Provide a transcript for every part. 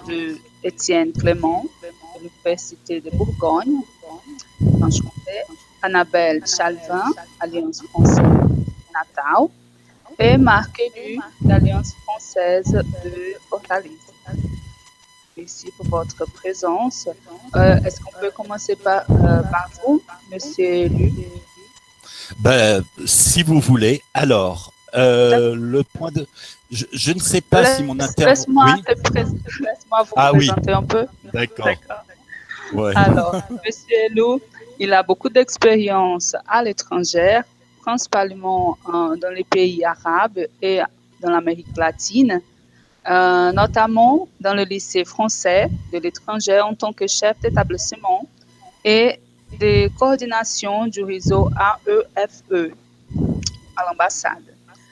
de Étienne Clément, de l'Université de Bourgogne, Franche-Comté, Annabelle Chalvin, Alliance française Natal, et Marc Élu, l'Alliance française de Fortaleza. Merci pour votre présence. Est-ce qu'on peut commencer par vous, Monsieur Élu? Ben, si vous voulez. Alors, le point de... Je ne sais pas si mon intervention... Laisse-moi vous présenter un peu. D'accord. Ouais. Alors, Monsieur Elou, il a beaucoup d'expérience à l'étranger, principalement dans les pays arabes et dans l'Amérique latine, notamment dans le lycée français de l'étranger en tant que chef d'établissement et de coordination du réseau AEFE à l'ambassade.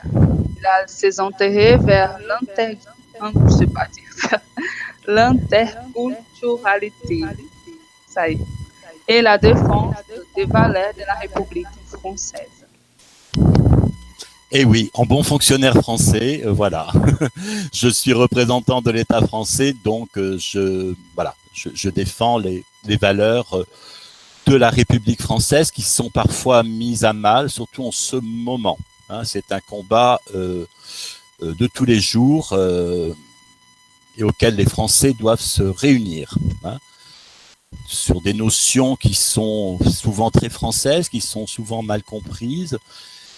Il a ses intérêts vers l'interculturalité, ça y est, et la défense des valeurs de la République française. Et oui, en bon fonctionnaire français, voilà. Je suis représentant de l'État français, donc je défends les valeurs de la République française qui sont parfois mises à mal, surtout en ce moment. Hein, c'est un combat de tous les jours et auquel les Français doivent se réunir. Hein, sur des notions qui sont souvent très françaises, qui sont souvent mal comprises.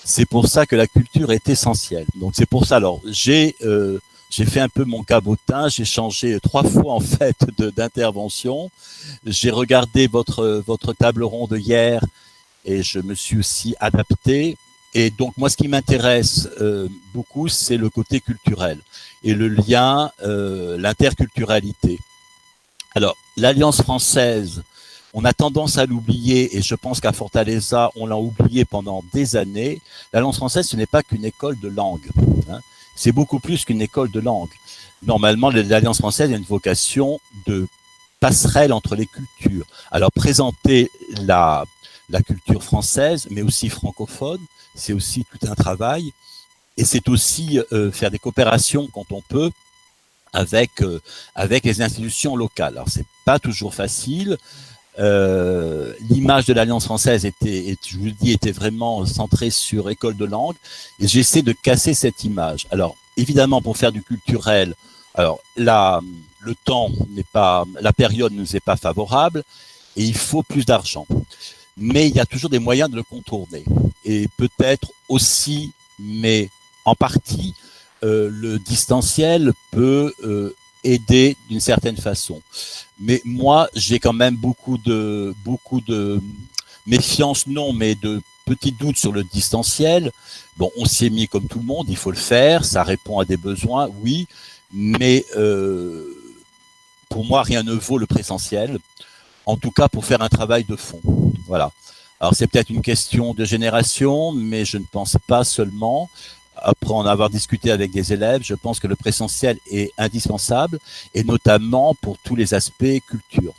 C'est pour ça que la culture est essentielle. Donc c'est pour ça. Alors j'ai fait un peu mon cabotin. J'ai changé 3 fois en fait d'intervention. J'ai regardé votre table ronde hier et je me suis aussi adapté. Et donc moi, ce qui m'intéresse beaucoup, c'est le côté culturel et le lien, l'interculturalité. Alors l'Alliance française. On a tendance à l'oublier, et je pense qu'à Fortaleza, on l'a oublié pendant des années. L'Alliance française, ce n'est pas qu'une école de langue. Hein. C'est beaucoup plus qu'une école de langue. Normalement, l'Alliance française a une vocation de passerelle entre les cultures. Alors, présenter la culture française, mais aussi francophone, c'est aussi tout un travail. Et c'est aussi faire des coopérations quand on peut avec les institutions locales. Alors, c'est pas toujours facile. L'image de l'Alliance française je vous le dis, était vraiment centrée sur école de langue, et j'essaie de casser cette image. Alors, évidemment, pour faire du culturel, alors là, le temps la période ne nous est pas favorable, et il faut plus d'argent. Mais il y a toujours des moyens de le contourner. Et peut-être aussi, mais en partie, le distanciel peut aider d'une certaine façon. Mais moi, j'ai quand même beaucoup de méfiance, non, mais de petits doutes sur le distanciel. Bon, on s'y est mis comme tout le monde, il faut le faire, ça répond à des besoins, oui, mais pour moi, rien ne vaut le présentiel, en tout cas pour faire un travail de fond. Voilà. Alors, c'est peut-être une question de génération, mais je ne pense pas seulement. Après en avoir discuté avec des élèves, je pense que le présentiel est indispensable, et notamment pour tous les aspects culture.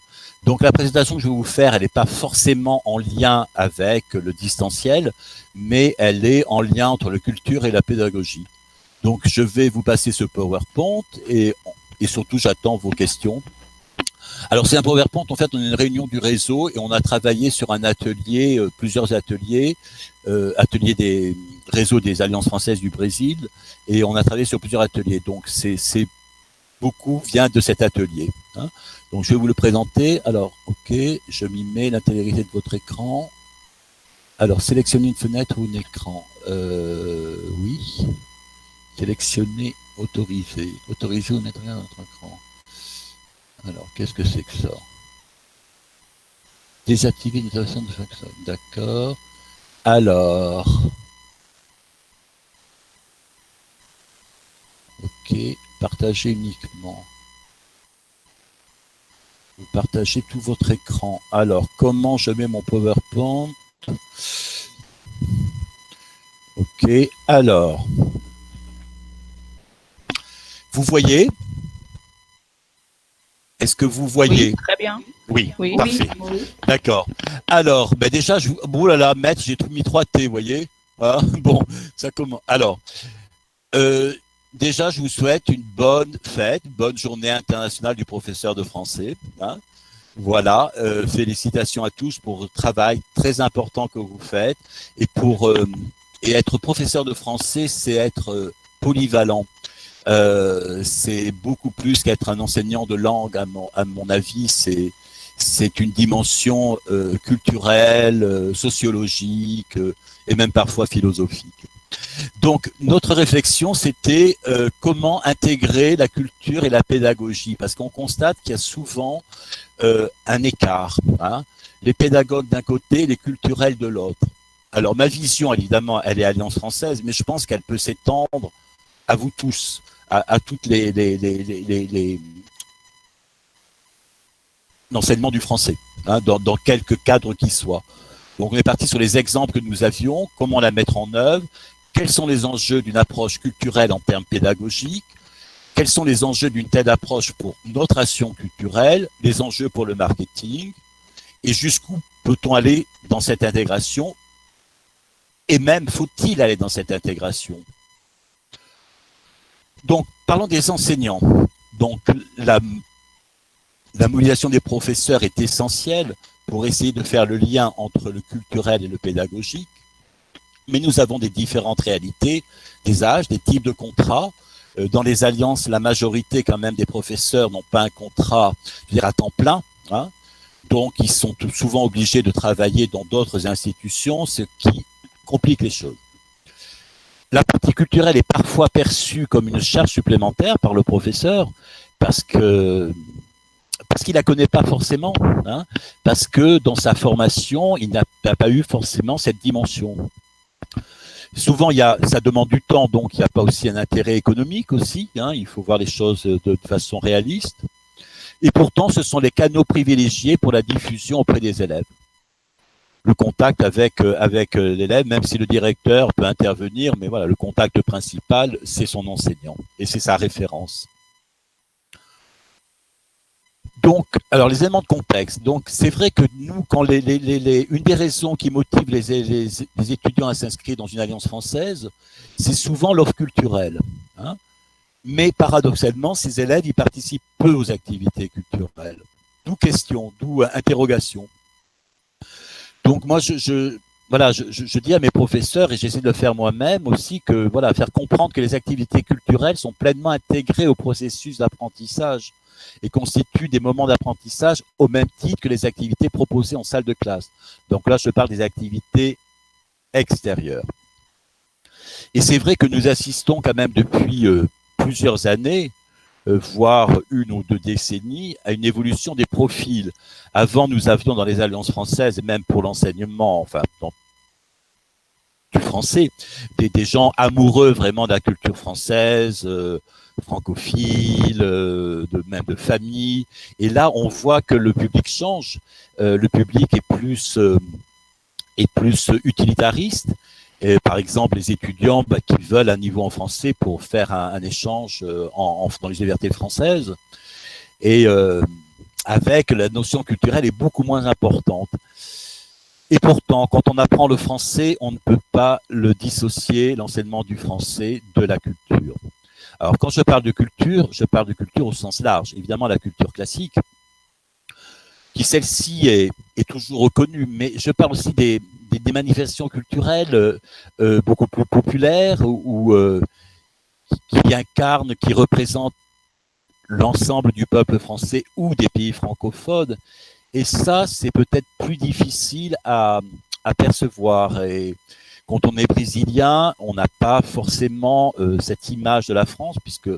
Donc la présentation que je vais vous faire, elle n'est pas forcément en lien avec le distanciel, mais elle est en lien entre la culture et la pédagogie. Donc je vais vous passer ce PowerPoint, et surtout j'attends vos questions. Alors c'est un PowerPoint, en fait on est une réunion du réseau et on a travaillé sur un atelier, plusieurs ateliers, atelier des réseaux des Alliances françaises du Brésil, et on a travaillé sur plusieurs ateliers. Donc beaucoup vient de cet atelier. Hein. Donc je vais vous le présenter. Alors ok, je m'y mets, l'intégrité de votre écran. Alors sélectionner une fenêtre ou un écran. Oui. Sélectionner, autoriser. Autoriser ou mettre rien dans notre écran. Alors, qu'est-ce que c'est que ça? Désactiver l'utilisation de chaque zone. D'accord. Alors. Ok. Partager uniquement. Vous partagez tout votre écran. Alors, comment je mets mon PowerPoint? Ok. Alors. Vous voyez? Est-ce que vous voyez? Oui, très bien. Oui, oui parfait. Oui. D'accord. Alors, ben déjà, oh là là, maître, j'ai mis 3 T, vous voyez? Ah, bon, ça commence. Alors, déjà, je vous souhaite une bonne fête, une bonne journée internationale du professeur de français. Hein. Voilà, félicitations à tous pour le travail très important que vous faites. Et et être professeur de français, c'est être polyvalent. C'est beaucoup plus qu'être un enseignant de langue, à mon avis. C'est une dimension culturelle, sociologique et même parfois philosophique. Donc, notre réflexion, c'était comment intégrer la culture et la pédagogie, parce qu'on constate qu'il y a souvent un écart. Hein. Les pédagogues d'un côté, les culturels de l'autre. Alors, ma vision, évidemment, elle est Alliance française, mais je pense qu'elle peut s'étendre à vous tous, à toutes l'enseignement du français, hein, dans quelque cadre qu'il soit. Donc, on est parti sur les exemples que nous avions, comment la mettre en œuvre, quels sont les enjeux d'une approche culturelle en termes pédagogiques, quels sont les enjeux d'une telle approche pour notre action culturelle, les enjeux pour le marketing, et jusqu'où peut-on aller dans cette intégration, et même faut-il aller dans cette intégration. Donc, parlons des enseignants. Donc, la mobilisation des professeurs est essentielle pour essayer de faire le lien entre le culturel et le pédagogique. Mais nous avons des différentes réalités, des âges, des types de contrats. Dans les alliances, la majorité quand même des professeurs n'ont pas un contrat, je veux dire, à temps plein. Hein. Donc, ils sont souvent obligés de travailler dans d'autres institutions, ce qui complique les choses. La partie culturelle est parfois perçue comme une charge supplémentaire par le professeur parce qu'il la connaît pas forcément, hein, parce que dans sa formation, il n'a pas eu forcément cette dimension. Souvent, ça demande du temps, donc il n'y a pas aussi un intérêt économique aussi. Hein, il faut voir les choses de façon réaliste. Et pourtant, ce sont les canaux privilégiés pour la diffusion auprès des élèves. Le contact avec l'élève, même si le directeur peut intervenir, mais voilà, le contact principal, c'est son enseignant et c'est sa référence. Donc, alors les éléments de contexte. Donc, c'est vrai que nous, quand une des raisons qui motive les étudiants à s'inscrire dans une alliance française, c'est souvent l'offre culturelle. Hein. Mais paradoxalement, ces élèves, ils participent peu aux activités culturelles. D'où question, d'où interrogation. Donc moi, je dis à mes professeurs, et j'essaie de le faire moi-même aussi, que voilà, faire comprendre que les activités culturelles sont pleinement intégrées au processus d'apprentissage et constituent des moments d'apprentissage au même titre que les activités proposées en salle de classe. Donc là, je parle des activités extérieures. Et c'est vrai que nous assistons quand même depuis plusieurs années, voire une ou deux décennies, à une évolution des profils. Avant, nous avions dans les alliances françaises, et même pour l'enseignement, enfin, du français, des gens amoureux vraiment de la culture française, francophiles, même de famille. Et là, on voit que le public change. Le public est plus utilitariste. Et par exemple, les étudiants qui veulent un niveau en français pour faire un échange dans les universités françaises. Et avec la notion culturelle est beaucoup moins importante. Et pourtant, quand on apprend le français, on ne peut pas le dissocier, l'enseignement du français, de la culture. Alors, quand je parle de culture au sens large. Évidemment, la culture classique, qui celle-ci est toujours reconnue, mais je parle aussi des manifestations culturelles beaucoup plus populaires qui incarnent, qui représentent l'ensemble du peuple français ou des pays francophones. Et ça, c'est peut-être plus difficile à percevoir. Et quand on est brésilien, on n'a pas forcément cette image de la France, puisque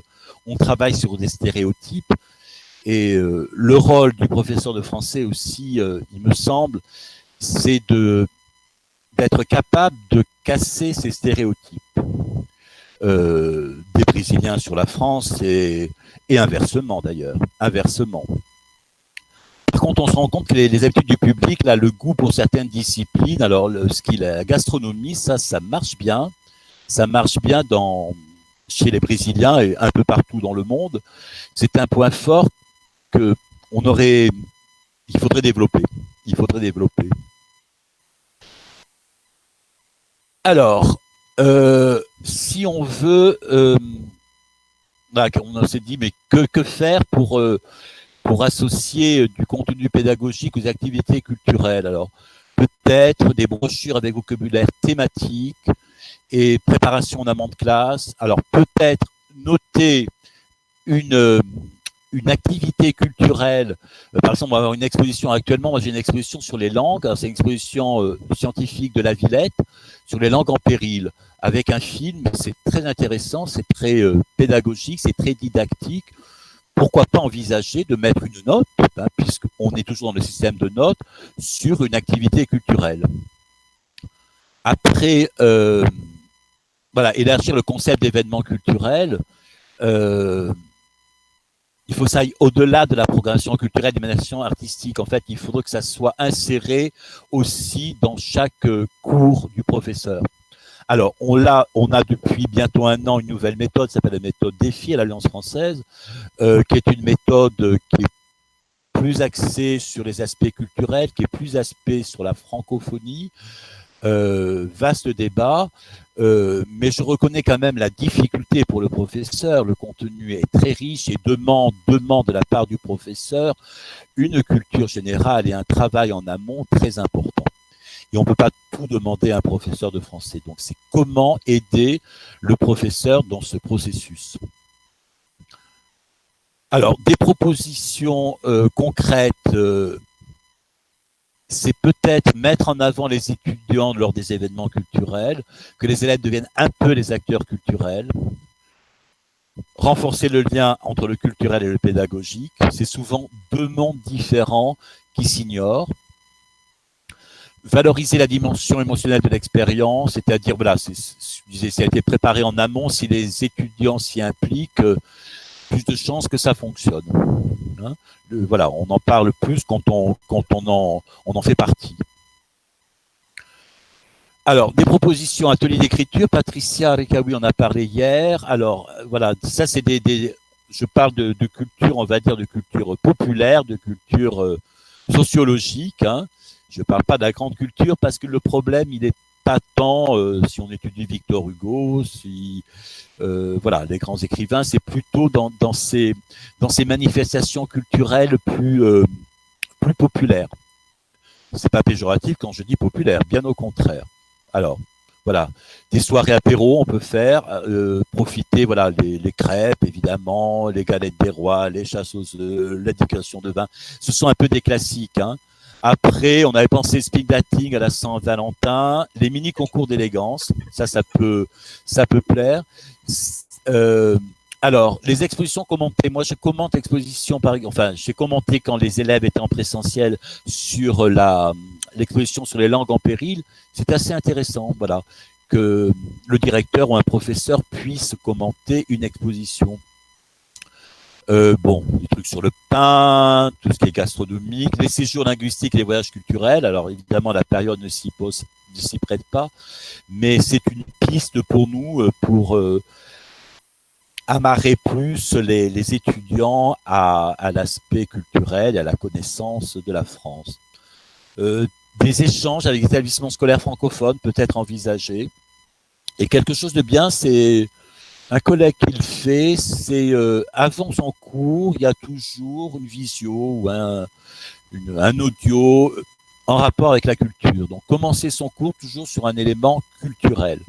on travaille sur des stéréotypes. Et le rôle du professeur de français aussi, il me semble, c'est d'être capable de casser ces stéréotypes des Brésiliens sur la France et inversement d'ailleurs, inversement. Par contre, on se rend compte que les habitudes du public, là, le goût pour certaines disciplines, alors la gastronomie, ça marche bien. Ça marche bien chez les Brésiliens et un peu partout dans le monde. C'est un point fort qu'il faudrait développer. Il faudrait développer. Alors, si on veut voilà, on s'est dit, mais que faire pour associer du contenu pédagogique aux activités culturelles? Alors, peut-être des brochures avec vocabulaire thématique et préparation en amont de classe. Alors, peut-être noter une, une activité culturelle. Par exemple, on va avoir une exposition actuellement. Moi, j'ai une exposition sur les langues. C'est une exposition scientifique de la Villette sur les langues en péril, avec un film. C'est très intéressant, c'est très pédagogique, c'est très didactique. Pourquoi pas envisager de mettre une note, hein, puisqu'on est toujours dans le système de notes, sur une activité culturelle. Après, voilà, élargir le concept d'événement culturel. Il faut que ça aille au-delà de la programmation culturelle, des manifestations artistiques. En fait, il faudrait que ça soit inséré aussi dans chaque cours du professeur. Alors, on a depuis bientôt 1 an une nouvelle méthode, qui s'appelle la méthode Défi à l'Alliance française, qui est une méthode qui est plus axée sur les aspects culturels, qui est plus axée sur la francophonie. Vaste débat, mais je reconnais quand même la difficulté pour le professeur. Le contenu est très riche et demande de la part du professeur une culture générale et un travail en amont très important. Et on ne peut pas tout demander à un professeur de français. Donc, c'est comment aider le professeur dans ce processus. Alors, des propositions concrètes, c'est peut-être mettre en avant les étudiants lors des événements culturels, que les élèves deviennent un peu les acteurs culturels, renforcer le lien entre le culturel et le pédagogique. C'est souvent 2 mondes différents qui s'ignorent. Valoriser la dimension émotionnelle de l'expérience, c'est-à-dire, voilà, ça a été préparé en amont, si les étudiants s'y impliquent, plus de chances que ça fonctionne. Hein, voilà, on en parle plus quand on en fait partie. Alors, des propositions, ateliers d'écriture. Patricia Rekawi en a parlé hier. Alors, voilà, ça c'est je parle de culture, on va dire de culture populaire, de culture sociologique. Hein. Je ne parle pas de la grande culture parce que le problème, il n'est pas tant, si on étudie Victor Hugo, si voilà, les grands écrivains, c'est plutôt dans ces manifestations culturelles plus populaires. C'est pas péjoratif quand je dis populaire, bien au contraire. Alors, voilà, des soirées apéro, on peut faire, profiter, voilà, les crêpes, évidemment, les galettes des rois, les chasses aux œufs, l'indication de vin. Ce sont un peu des classiques, hein. Après, on avait pensé speed dating à la Saint-Valentin, les mini concours d'élégance, ça peut plaire. Alors, les expositions commentées, moi je commente l'exposition, j'ai commenté quand les élèves étaient en présentiel sur l'exposition sur les langues en péril. C'est assez intéressant, voilà, que le directeur ou un professeur puisse commenter une exposition. Bon, des trucs sur le pain, tout ce qui est gastronomique, les séjours linguistiques et les voyages culturels. Alors évidemment, la période ne s'y prête pas, mais c'est une piste pour nous pour amarrer plus les étudiants à l'aspect culturel et à la connaissance de la France. Des échanges avec des établissements scolaires francophones peut être envisagés. Et quelque chose de bien, c'est un collègue qui le fait, c'est avant son cours, il y a toujours une visio ou un audio en rapport avec la culture. Donc, commencer son cours toujours sur un élément culturel,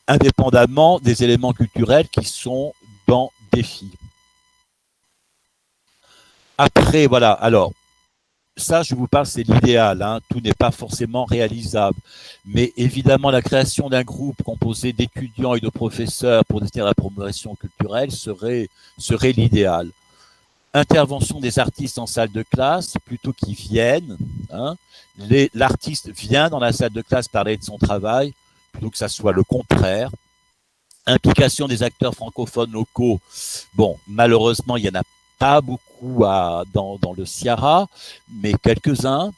indépendamment des éléments culturels qui sont dans Défi. Après, voilà, alors, ça, je vous parle, c'est l'idéal, hein. Tout n'est pas forcément réalisable. Mais évidemment, la création d'un groupe composé d'étudiants et de professeurs pour détenir la promotion culturelle serait l'idéal. Intervention des artistes en salle de classe, plutôt qu'ils viennent. Hein. L'artiste vient dans la salle de classe parler de son travail, plutôt que ça soit le contraire. Implication des acteurs francophones locaux. Bon, malheureusement, il y en a pas beaucoup dans le SIARA, mais quelques-uns.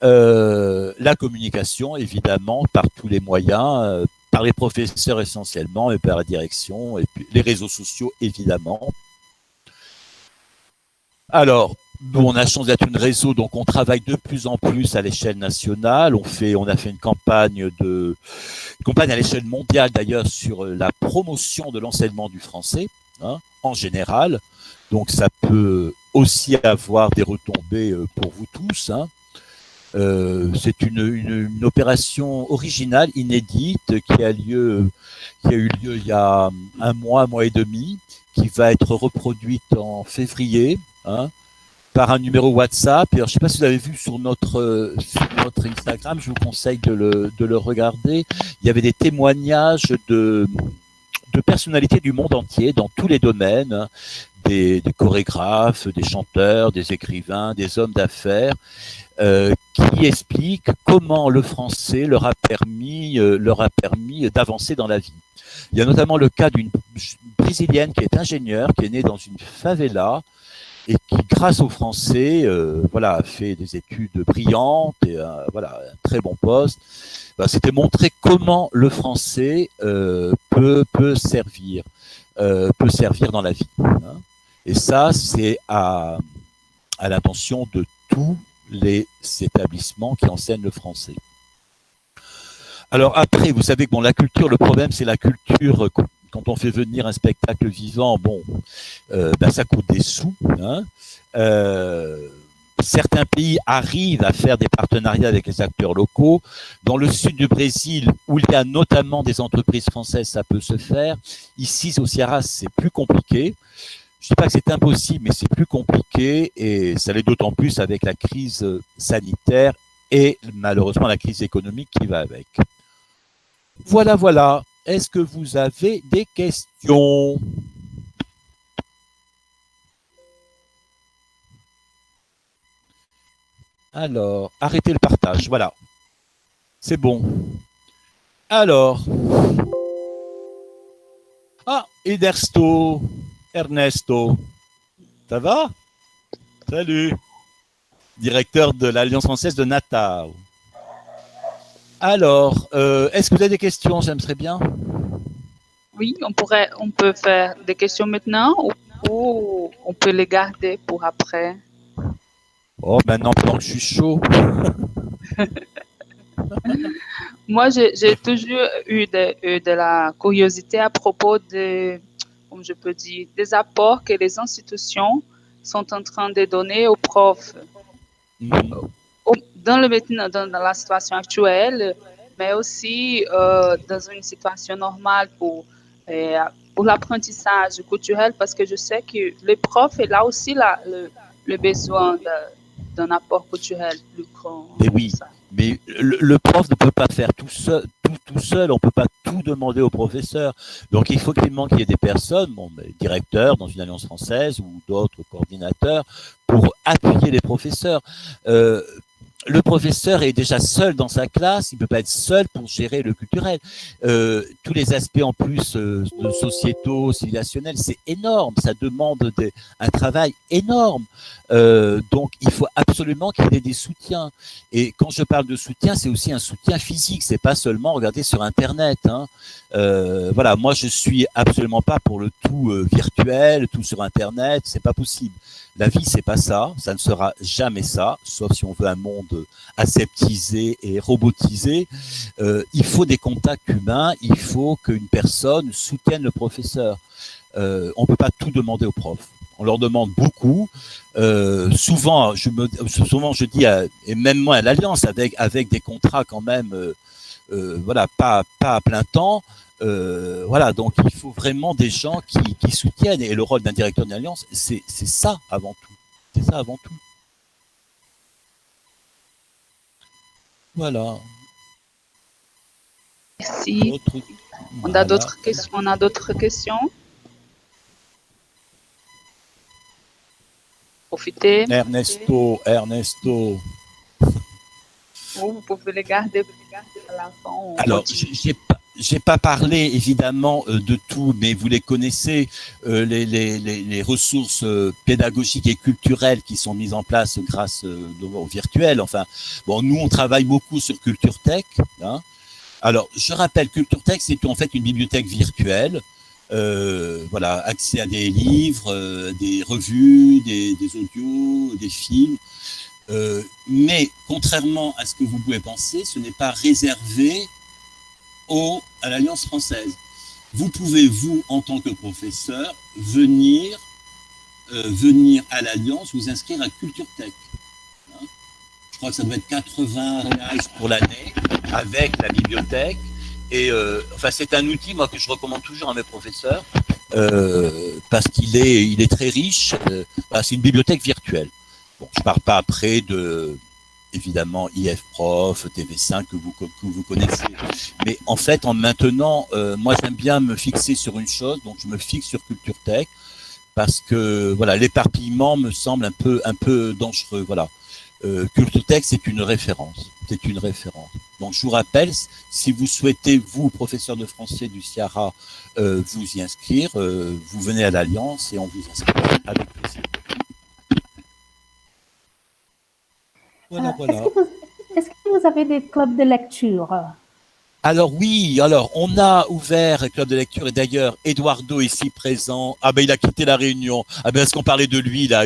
La communication, évidemment, par tous les moyens, par les professeurs essentiellement, et par la direction, et puis les réseaux sociaux, évidemment. Alors, Nous, on a la chance d'être un réseau, donc on travaille de plus en plus à l'échelle nationale. On a fait une campagne à l'échelle mondiale d'ailleurs sur la promotion de l'enseignement du français, hein, en général. Donc ça peut aussi avoir des retombées pour vous tous, hein. C'est une opération originale, inédite, qui a eu lieu il y a un mois et demi, qui va être reproduite en février, hein, par un numéro WhatsApp. Et alors, je ne sais pas si vous l'avez vu sur notre Instagram, je vous conseille de le regarder. Il y avait des témoignages de personnalités du monde entier, dans tous les domaines, hein, des chorégraphes, des chanteurs, des écrivains, des hommes d'affaires, qui expliquent comment le français leur a permis d'avancer dans la vie. Il y a notamment le cas d'une brésilienne qui est ingénieure, qui est née dans une favela et qui, grâce au français, a fait des études brillantes et un très bon poste. C'était montrer comment le français peut servir dans la vie, hein. Et ça, c'est à l'attention de tous les établissements qui enseignent le français. Alors après, vous savez que la culture, le problème, c'est la culture. Quand on fait venir un spectacle vivant, ça coûte des sous, hein. Certains pays arrivent à faire des partenariats avec les acteurs locaux. Dans le sud du Brésil, où il y a notamment des entreprises françaises, ça peut se faire. Ici, au Ceará, c'est plus compliqué. Je ne dis pas que c'est impossible, mais c'est plus compliqué, et ça l'est d'autant plus avec la crise sanitaire et malheureusement la crise économique qui va avec. Voilà. Est-ce que vous avez des questions ? Alors, arrêtez le partage, voilà. C'est bon. Alors. Ah, Ernesto. Ça va ? Salut. Directeur de l'Alliance française de Natal. Alors, est-ce que vous avez des questions? J'aimerais bien. Oui, on peut faire des questions maintenant ou on peut les garder pour après. Oh, maintenant, pendant que je suis chaud. Moi, j'ai toujours eu de la curiosité à propos comme je peux dire, des apports que les institutions sont en train de donner aux profs. Dans la situation actuelle, mais aussi dans une situation normale pour l'apprentissage culturel, parce que je sais que les profs, et là aussi le besoin d'un apport culturel plus grand. Mais oui, mais le prof ne peut pas faire tout seul, on ne peut pas tout demander au professeur. Donc il faut qu'il y ait des personnes, directeurs dans une alliance française ou d'autres coordinateurs, pour appuyer les professeurs. Le professeur est déjà seul dans sa classe, il ne peut pas être seul pour gérer le culturel. Tous les aspects en plus sociétaux, civilisationnels, c'est énorme, ça demande un travail énorme. Donc il faut absolument qu'il y ait des soutiens. Et quand je parle de soutien, c'est aussi un soutien physique, c'est pas seulement regarder sur Internet, hein. Moi je suis absolument pas pour le tout virtuel, tout sur Internet, c'est pas possible. La vie, c'est pas ça, ça ne sera jamais ça, sauf si on veut un monde aseptisé et robotisé. Il faut des contacts humains, il faut qu'une personne soutienne le professeur. On ne peut pas tout demander aux profs. On leur demande beaucoup. Souvent, je dis, et même moi à l'Alliance, avec des contrats quand même, pas à plein temps. Donc il faut vraiment des gens qui soutiennent, et le rôle d'un directeur d'une alliance, c'est ça avant tout. C'est ça avant tout. Voilà. Merci. On a d'autres questions? Profitez. Ernesto. Vous pouvez les garder à la fin. Alors, j'ai pas parlé évidemment de tout, mais vous les connaissez, les ressources pédagogiques et culturelles qui sont mises en place grâce au virtuel. Nous on travaille beaucoup sur Culture Tech, hein. Alors, je rappelle, Culture Tech, c'est en fait une bibliothèque virtuelle voilà, accès à des livres, des revues, des audios, des films. Mais contrairement à ce que vous pouvez penser, ce n'est pas réservé à l'Alliance française. Vous pouvez, vous, en tant que professeur, venir à l'Alliance, vous inscrire à Culture Tech. Hein, je crois que ça doit être 80 reais pour l'année, avec la bibliothèque. Et enfin, c'est un outil, moi, que je recommande toujours à mes professeurs, parce qu'il est très riche. C'est une bibliothèque virtuelle. Bon, je ne parle pas après de, évidemment, IFProf, TV5 que vous connaissez. Mais en fait, en maintenant, moi, j'aime bien me fixer sur une chose, donc je me fixe sur Culture Tech, parce que voilà, l'éparpillement me semble un peu dangereux. Voilà. Culture Tech, c'est une référence. C'est une référence. Donc, je vous rappelle, si vous souhaitez, vous, professeur de français du CIARA, vous y inscrire, vous venez à l'Alliance et on vous inscrit avec plaisir. Voilà, voilà. Est-ce que vous avez des clubs de lecture? Alors oui, alors on a ouvert un club de lecture et d'ailleurs Eduardo ici présent. Ah ben il a quitté la réunion. Ah ben est-ce qu'on parlait de lui, il a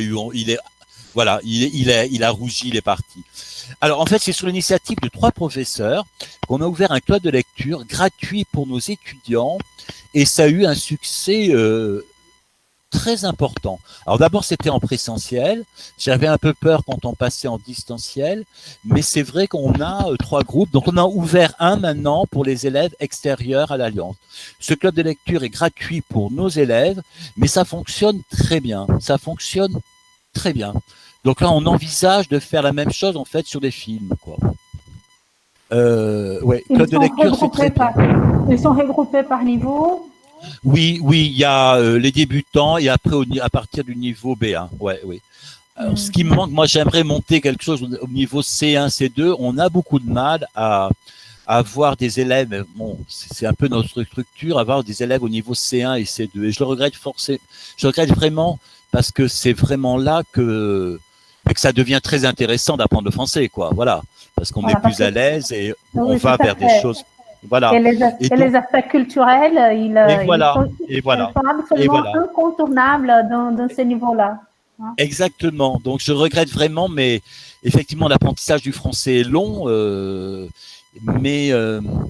rougi, il est parti. Alors en fait c'est sur l'initiative de 3 professeurs qu'on a ouvert un club de lecture gratuit pour nos étudiants et ça a eu un succès très important. Alors d'abord c'était en présentiel, j'avais un peu peur quand on passait en distanciel, mais c'est vrai qu'on a 3 groupes, donc on a ouvert un maintenant pour les élèves extérieurs à l'Alliance. Ce club de lecture est gratuit pour nos élèves, mais ça fonctionne très bien, ça fonctionne très bien. Donc là on envisage de faire la même chose en fait sur des films, quoi. Ouais, club de lecture c'est très bien. Ils sont regroupés par niveau? Oui, il y a les débutants et après à partir du niveau B1. Ouais, oui. Alors, ce qui me manque, moi, j'aimerais monter quelque chose au niveau C1, C2. On a beaucoup de mal à avoir des élèves. Bon, c'est un peu notre structure, avoir des élèves au niveau C1 et C2. Et je le regrette je regrette vraiment parce que c'est vraiment là que ça devient très intéressant d'apprendre le français, quoi. Voilà, parce qu'on est plus à l'aise et on va vers des choses. Voilà. Et les aspects culturels, ils sont absolument incontournables dans ce niveau-là. Hein. Exactement. Donc, je regrette vraiment, mais effectivement, l'apprentissage du français est long. Mais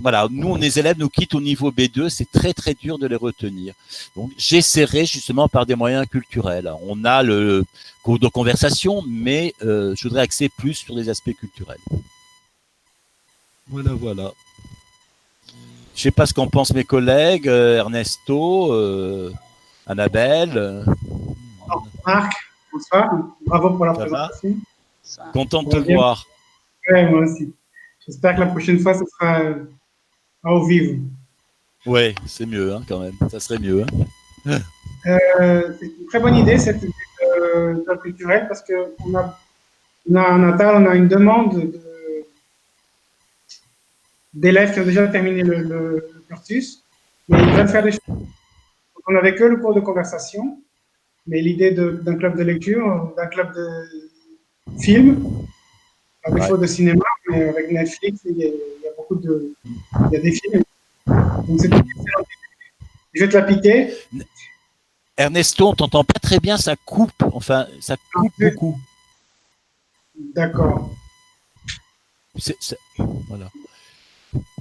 voilà, nous, les élèves nous quittent au niveau B2, c'est très, très dur de les retenir. Donc, j'essaierai justement par des moyens culturels. On a le cours de conversation, mais je voudrais axer plus sur les aspects culturels. Voilà, voilà. Je ne sais pas ce qu'en pensent mes collègues, Ernesto, Annabelle. Marc, bonsoir. Bravo pour la présentation. Content de te voir. Oui, moi aussi. J'espère que la prochaine fois, ce sera au vive. Oui, c'est mieux hein, quand même. Ça serait mieux. Hein. C'est une très bonne idée, cette idée de club culturel, parce qu'on a en Natal, on a une demande d'élèves qui ont déjà terminé le cursus, mais ils veulent faire des choses. Donc, on n'avait que le cours de conversation, mais l'idée d'un club de lecture, d'un club de film, à défaut de cinéma, mais avec Netflix, il y a des films. Donc c'est une excellente idée. Je vais te la piquer. Ernesto, on t'entend pas très bien, ça coupe, enfin, ça coupe beaucoup. D'accord. Voilà.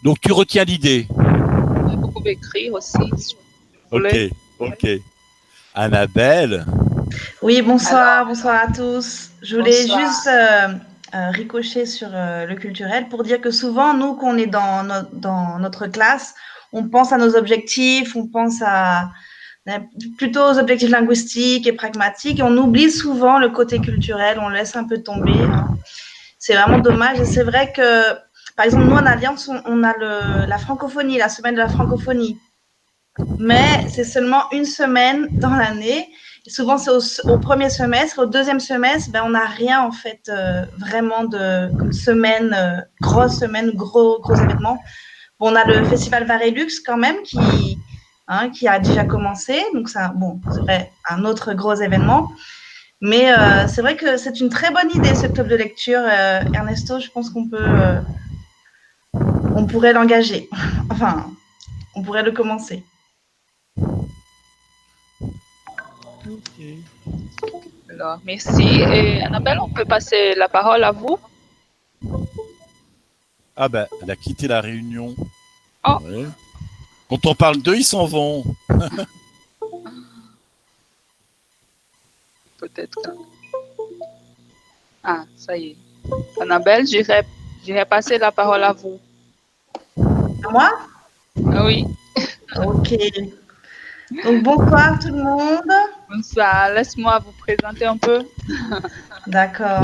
Donc tu retiens l'idée. Vous pouvez écrire aussi. Si vous voulez. Ok. Annabelle. Oui, bonsoir à tous. Je voulais juste ricocher sur le culturel pour dire que souvent, nous, qu'on est dans notre classe, on pense à nos objectifs, on pense plutôt aux objectifs linguistiques et pragmatiques, et on oublie souvent le côté culturel, on laisse un peu tomber. Hein. C'est vraiment dommage, et c'est vrai que, par exemple, nous, en Alliance, on a la francophonie, la semaine de la francophonie, mais c'est seulement une semaine dans l'année. Souvent, c'est au premier semestre. Au deuxième semestre, on n'a rien, en fait, vraiment de semaine, grosse semaine, gros événement. Bon, on a le festival Varelux, quand même, qui a déjà commencé. Donc, c'est vrai, un autre gros événement. Mais c'est vrai que c'est une très bonne idée, ce club de lecture. Ernesto, je pense qu'on pourrait l'engager. Enfin, on pourrait le commencer. Alors, merci. Et Annabelle, on peut passer la parole à vous? Ah ben, elle a quitté la réunion. Oh. Ouais. Quand on parle d'eux, ils s'en vont. Peut-être. Ah, ça y est. Annabelle, j'irai passer la parole à vous. À moi? Ah oui. Ok. Donc, bonsoir tout le monde. Bonsoir. Laisse-moi vous présenter un peu. D'accord.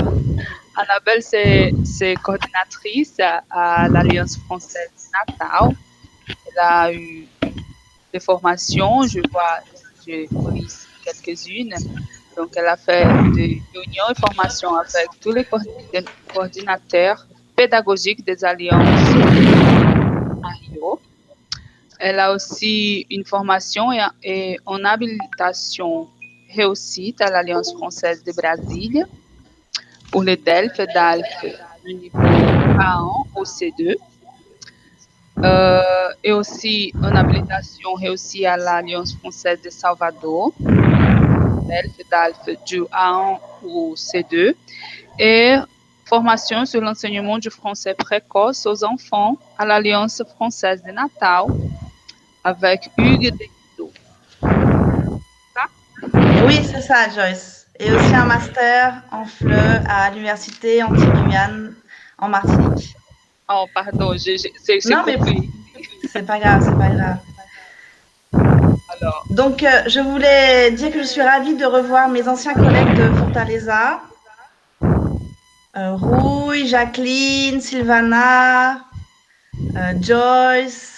Annabelle, c'est coordinatrice à l'Alliance française Natal. Elle a eu des formations, j'ai pris quelques-unes. Donc, elle a fait des réunions et formations avec tous les coordinateurs pédagogiques des alliances à Rio. Elle a aussi une formation et en habilitation réussite à l'Alliance française de Brasilia pour les DELF et DALF du niveau A1 au C2. Et aussi en habilitation réussie à l'Alliance française de Salvador, DELF et DALF du A1 au C2. Et formation sur l'enseignement du français précoce aux enfants à l'Alliance française de Natal avec Hugues Deguido. Oui, c'est ça, Joyce. Et aussi un master en FLE à l'université Antilles-Guyane en Martinique. Oh, pardon, j'ai Non, mais compris. c'est pas grave, c'est pas grave. Alors. Donc, je voulais dire que je suis ravie de revoir mes anciens collègues de Fortaleza. Rouille, Jacqueline, Sylvana, Joyce,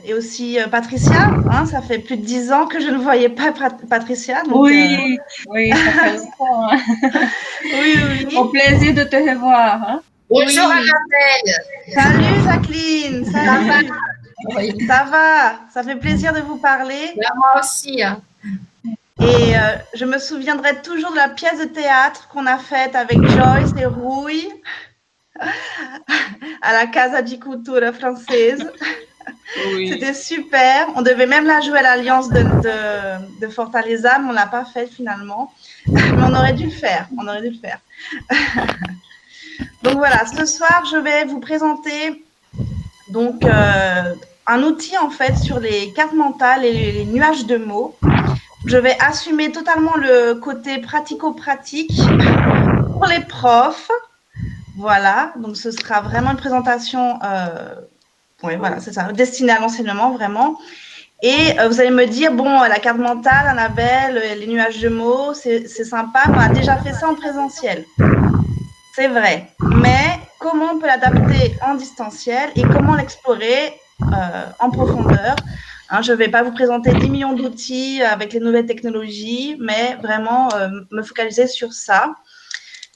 et aussi Patricia. Ça fait plus de 10 ans que je ne voyais pas Patricia. Donc, oui, ça fait longtemps. Oui. Au plaisir de te revoir. Bonjour Annabelle. Salut Jacqueline. Salut. Oui. Ça va. Ça fait plaisir de vous parler. Moi aussi. Et je me souviendrai toujours de la pièce de théâtre qu'on a faite avec Joyce et Rouille à la Casa di Cultura française. Oui. C'était super. On devait même la jouer à l'Alliance de Fortaleza, mais on ne l'a pas fait finalement. Mais on aurait dû le faire. Donc voilà, ce soir, je vais vous présenter donc, un outil en fait sur les cartes mentales et les nuages de mots. Je vais assumer totalement le côté pratico-pratique pour les profs. Voilà, donc ce sera vraiment une présentation, oui, voilà, c'est ça, destinée à l'enseignement vraiment. Et vous allez me dire, bon, la carte mentale, Annabelle, les nuages de mots, c'est sympa, mais on a déjà fait ça en présentiel. C'est vrai, mais comment on peut l'adapter en distanciel et comment l'explorer en profondeur? Je ne vais pas vous présenter 10 millions d'outils avec les nouvelles technologies, mais vraiment me focaliser sur ça.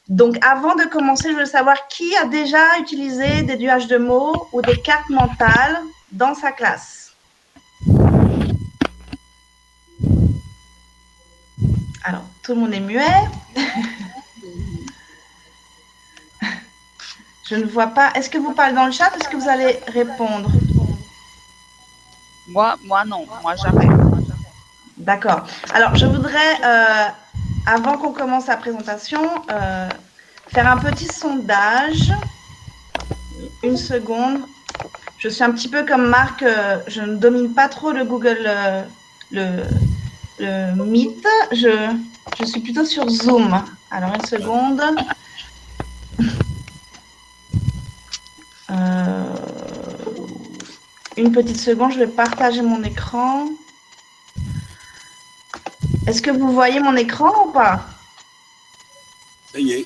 Donc, avant de commencer, je veux savoir qui a déjà utilisé des nuages de mots ou des cartes mentales dans sa classe. Alors, tout le monde est muet. Je ne vois pas. Est-ce que vous parlez dans le chat? Est-ce que vous allez répondre? Moi non. Moi, jamais. D'accord. Alors, je voudrais, avant qu'on commence la présentation, faire un petit sondage. Une seconde. Je suis un petit peu comme Marc. Je ne domine pas trop le Google, le Meet. Je suis plutôt sur Zoom. Alors, une seconde. Une petite seconde, je vais partager mon écran. Est-ce que vous voyez mon écran ou pas? Ça y est.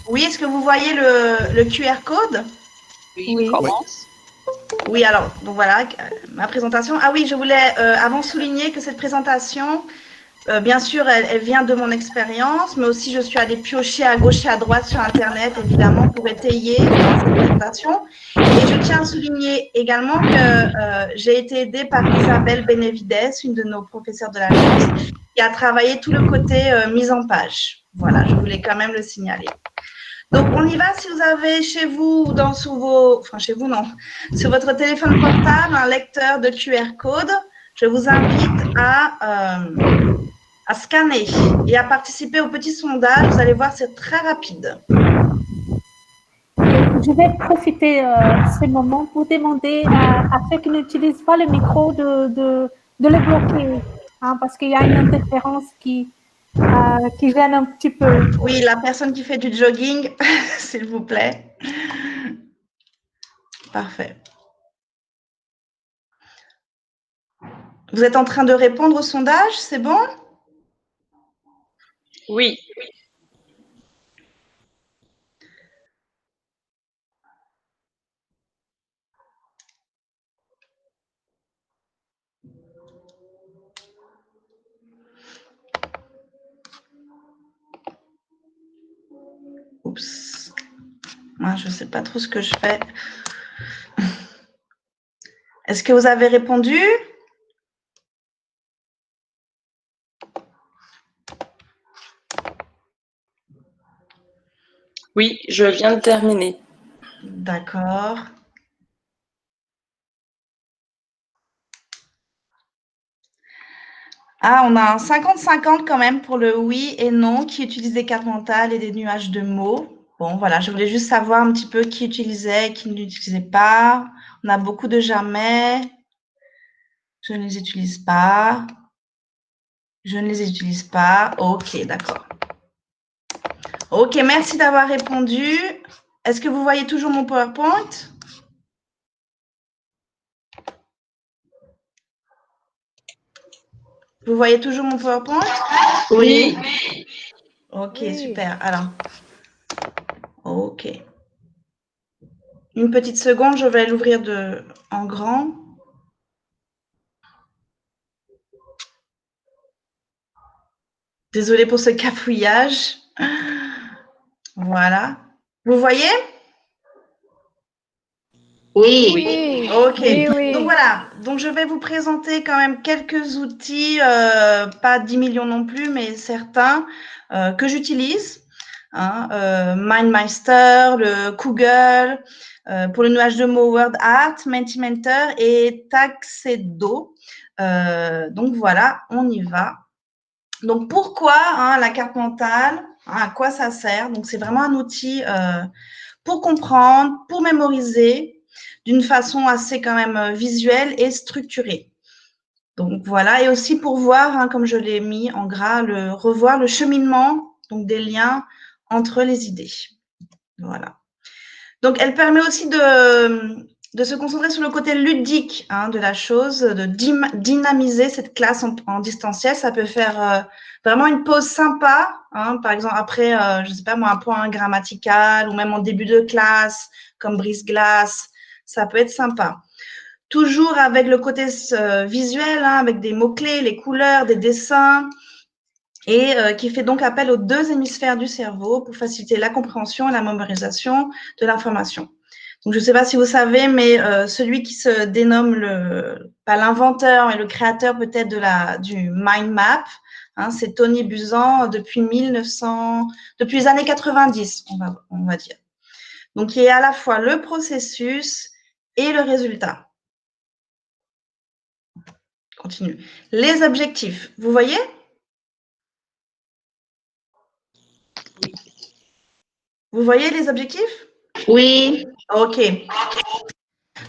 Oui, est-ce que vous voyez le QR code? Oui. Commence. Oui, alors, donc voilà, ma présentation. Ah oui, je voulais avant souligner que cette présentation, bien sûr, elle vient de mon expérience, mais aussi je suis allée piocher à gauche et à droite sur Internet, évidemment, pour étayer cette présentation. Et je tiens à souligner également que j'ai été aidée par Isabelle Benevides, une de nos professeurs de l'Alliance, qui a travaillé tout le côté mise en page. Voilà, je voulais quand même le signaler. Donc, on y va. Si vous avez chez vous, sur votre téléphone portable, un lecteur de QR code, je vous invite à à scanner et à participer au petit sondage. Vous allez voir, c'est très rapide. Je vais profiter de ce moment pour demander à ceux qui n'utilisent pas le micro de le bloquer, hein, parce qu'il y a une interférence qui gêne un petit peu. Oui, la personne qui fait du jogging, s'il vous plaît. Parfait. Vous êtes en train de répondre au sondage, c'est bon? Oui. Oups. Moi, je ne sais pas trop ce que je fais. Est-ce que vous avez répondu? Oui, je viens de terminer. D'accord. Ah, on a un 50-50 quand même pour le oui et non, qui utilise des cartes mentales et des nuages de mots. Bon, voilà, je voulais juste savoir un petit peu qui utilisait, qui ne l'utilisait pas. On a beaucoup de jamais. Je ne les utilise pas. Je ne les utilise pas. Ok, d'accord. Ok, merci d'avoir répondu. Est-ce que vous voyez toujours mon PowerPoint? Vous voyez toujours mon PowerPoint? Oui. Ok, super. Alors, ok. Une petite seconde, je vais l'ouvrir en grand. Désolée pour ce cafouillage. Voilà. Vous voyez? Oui. Oui, Ok. oui, oui. Donc voilà. Donc je vais vous présenter quand même quelques outils, pas 10 millions non plus, mais certains que j'utilise. Hein, MindMeister, le Google, pour le nuage de mots WordArt, Mentimeter et Taxedo. Donc voilà, on y va. Donc pourquoi la carte mentale, à quoi ça sert? Donc c'est vraiment un outil pour comprendre, pour mémoriser d'une façon assez quand même visuelle et structurée. Donc voilà, et aussi pour voir, comme je l'ai mis en gras, revoir le cheminement, donc des liens entre les idées. Voilà. Donc elle permet aussi de se concentrer sur le côté ludique de la chose, de dynamiser cette classe en distanciel. Ça peut faire vraiment une pause sympa, par exemple après, je ne sais pas moi, un point grammatical ou même en début de classe, comme brise-glace, ça peut être sympa. Toujours avec le côté visuel, avec des mots-clés, les couleurs, des dessins, et qui fait donc appel aux deux hémisphères du cerveau pour faciliter la compréhension et la mémorisation de l'information. Donc, je ne sais pas si vous savez, mais celui qui se dénomme pas l'inventeur, mais le créateur peut-être du mind map, c'est Tony Buzan depuis les années 90, on va dire. Donc, il y a à la fois le processus et le résultat. Continue. Les objectifs, vous voyez? Vous voyez les objectifs? Oui. Ok.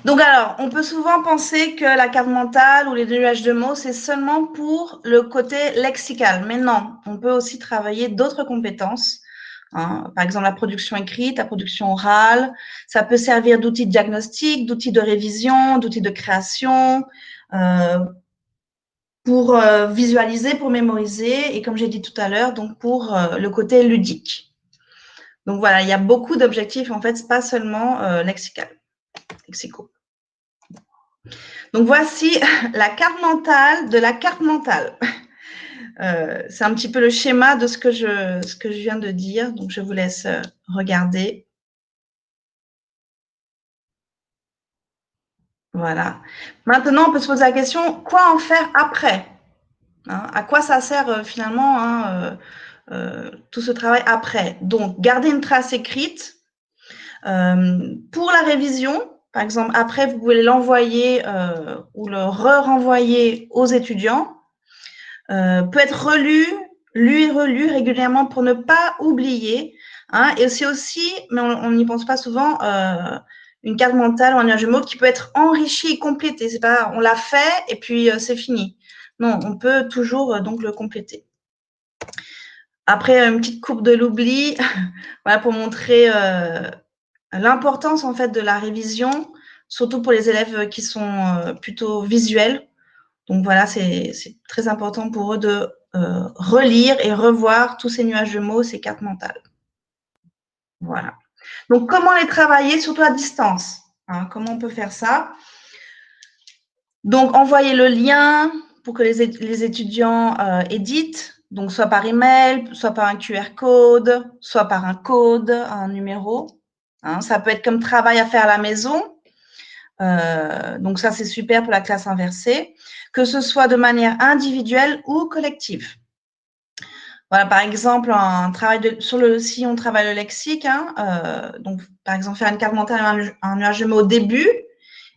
Donc alors, on peut souvent penser que la carte mentale ou les nuages de mots, c'est seulement pour le côté lexical. Mais non, on peut aussi travailler d'autres compétences. Par exemple, la production écrite, la production orale. Ça peut servir d'outil de diagnostic, d'outil de révision, d'outil de création, pour visualiser, pour mémoriser, et comme j'ai dit tout à l'heure, donc pour le côté ludique. Donc voilà, il y a beaucoup d'objectifs, en fait, c'est pas seulement lexicaux. Donc, voici la carte mentale de la carte mentale. C'est un petit peu le schéma de ce que je viens de dire. Donc, je vous laisse regarder. Voilà. Maintenant, on peut se poser la question, quoi en faire après? À quoi ça sert finalement tout ce travail après? Donc, garder une trace écrite. Pour la révision, par exemple, après, vous pouvez l'envoyer ou le renvoyer aux étudiants. peut être lu et relu régulièrement pour ne pas oublier. Hein, et c'est aussi, mais on n'y pense pas souvent, une carte mentale ou un nuage de mots qui peut être enrichi et complété. C'est pas, on l'a fait et puis c'est fini. Non, on peut toujours donc le compléter. Après, une petite courbe de l'oubli, voilà, pour montrer l'importance en fait de la révision, surtout pour les élèves qui sont plutôt visuels. Donc voilà, c'est très important pour eux de relire et revoir tous ces nuages de mots, ces cartes mentales. Voilà. Donc, comment les travailler, surtout à distance, hein, comment on peut faire ça? Donc, envoyer le lien pour que les étudiants éditent, donc soit par email, soit par un QR code, soit par un code, un numéro. Hein, ça peut être comme travail à faire à la maison. Donc, ça, c'est super pour la classe inversée, que ce soit de manière individuelle ou collective. Voilà, par exemple, si on travaille le lexique, hein, donc par exemple faire une carte mentale, un nuage de mots au début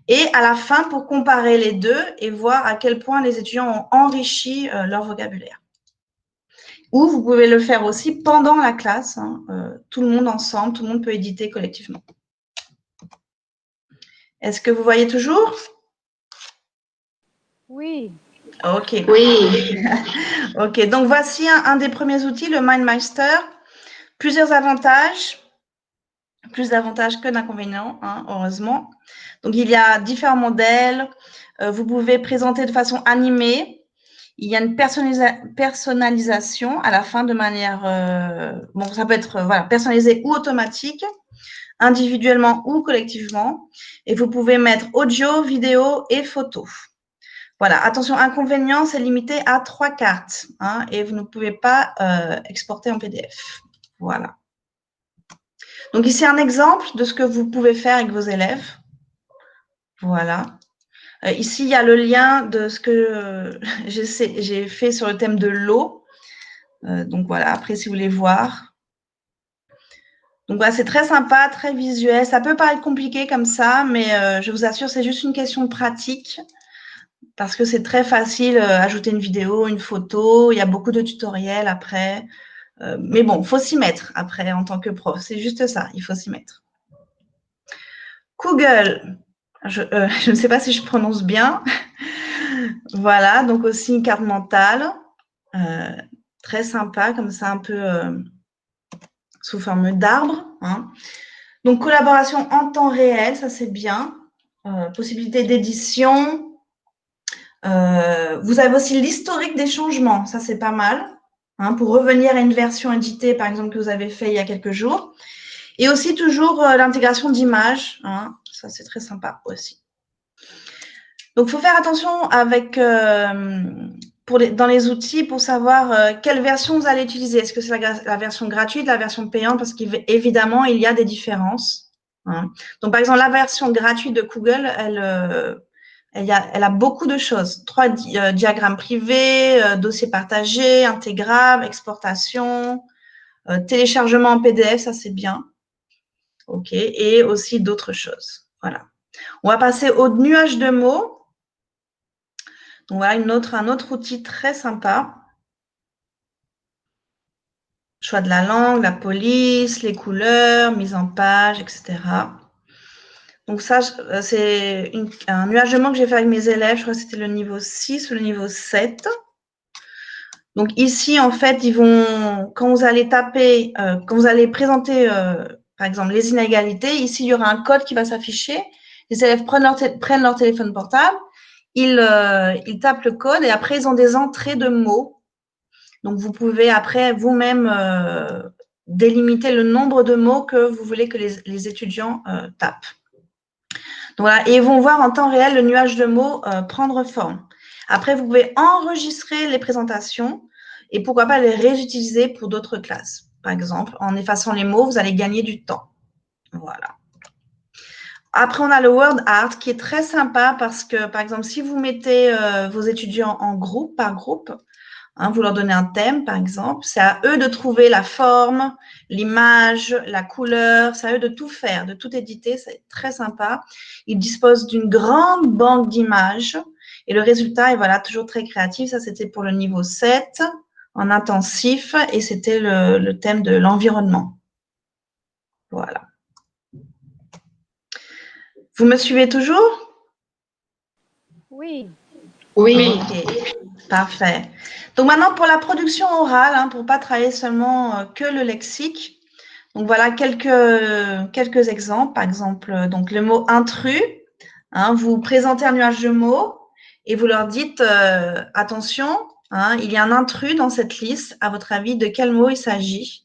et à la fin pour comparer les deux et voir à quel point les étudiants ont enrichi leur vocabulaire. Ou vous pouvez le faire aussi pendant la classe, hein, tout le monde ensemble, tout le monde peut éditer collectivement. Est-ce que vous voyez toujours? Oui. Ok. Oui. Ok, donc voici un des premiers outils, le MindMeister. Plusieurs avantages. Plus d'avantages que d'inconvénients, hein, heureusement. Donc, il y a différents modèles. Vous pouvez présenter de façon animée. Il y a une personnalisation à la fin de manière, bon, ça peut être voilà, personnalisé ou automatique, individuellement ou collectivement. Et vous pouvez mettre audio, vidéo et photo. Voilà, attention, inconvénient, c'est limité à 3 cartes, hein, et vous ne pouvez pas exporter en PDF. Voilà. Donc, ici, un exemple de ce que vous pouvez faire avec vos élèves. Voilà. Ici, il y a le lien de ce que j'ai fait sur le thème de l'eau. Donc, voilà, après, si vous voulez voir. Donc, voilà, c'est très sympa, très visuel. Ça peut paraître compliqué comme ça, mais je vous assure, c'est juste une question de pratique parce que c'est très facile ajouter une vidéo, une photo. Il y a beaucoup de tutoriels après. Mais bon, il faut s'y mettre après en tant que prof. C'est juste ça, il faut s'y mettre. Google. Je ne sais pas si je prononce bien. Voilà, donc aussi une carte mentale. Très sympa, comme ça, un peu sous forme d'arbre. Hein. Donc, collaboration en temps réel, ça c'est bien. Possibilité d'édition. Vous avez aussi l'historique des changements, ça c'est pas mal. Hein, pour revenir à une version éditée, par exemple, que vous avez fait il y a quelques jours. Et aussi toujours l'intégration d'images. Hein, ça c'est très sympa aussi. Donc, il faut faire attention avec, dans les outils pour savoir quelle version vous allez utiliser. Est-ce que c'est la version gratuite, la version payante? Parce qu'évidemment, il y a des différences. Hein. Donc, par exemple, la version gratuite de Google, elle a beaucoup de choses. 3 diagrammes privés, dossiers partagés, intégrables, exportation, téléchargement en PDF, ça c'est bien. OK. Et aussi d'autres choses. Voilà. On va passer au nuage de mots. Donc voilà un autre outil très sympa. Choix de la langue, la police, les couleurs, mise en page, etc. Donc ça, c'est un nuage de mots que j'ai fait avec mes élèves. Je crois que c'était le niveau 6 ou le niveau 7. Donc ici, en fait, quand vous allez taper, quand vous allez présenter, par exemple, les inégalités, ici, il y aura un code qui va s'afficher. Les élèves prennent leur téléphone portable, ils tapent le code et après, ils ont des entrées de mots. Donc, vous pouvez après vous-même délimiter le nombre de mots que vous voulez que les étudiants tapent. Donc, voilà, et ils vont voir en temps réel le nuage de mots prendre forme. Après, vous pouvez enregistrer les présentations et pourquoi pas les réutiliser pour d'autres classes. Par exemple, en effaçant les mots, vous allez gagner du temps. Voilà. Après, on a le word art qui est très sympa parce que, par exemple, si vous mettez vos étudiants en groupe, par groupe, hein, vous leur donnez un thème, par exemple, c'est à eux de trouver la forme, l'image, la couleur, c'est à eux de tout faire, de tout éditer, c'est très sympa. Ils disposent d'une grande banque d'images Et le résultat est voilà, toujours très créatif. Ça, c'était pour le niveau 7 en intensif et c'était le thème de l'environnement. Voilà. Vous me suivez toujours? Oui. Oui. Ok, parfait. Donc maintenant, pour la production orale, hein, pour ne pas travailler seulement que le lexique, donc voilà quelques exemples. Par exemple, donc le mot intrus, hein, vous présentez un nuage de mots et vous leur dites attention, hein, il y a un intrus dans cette liste. À votre avis, de quel mot il s'agit?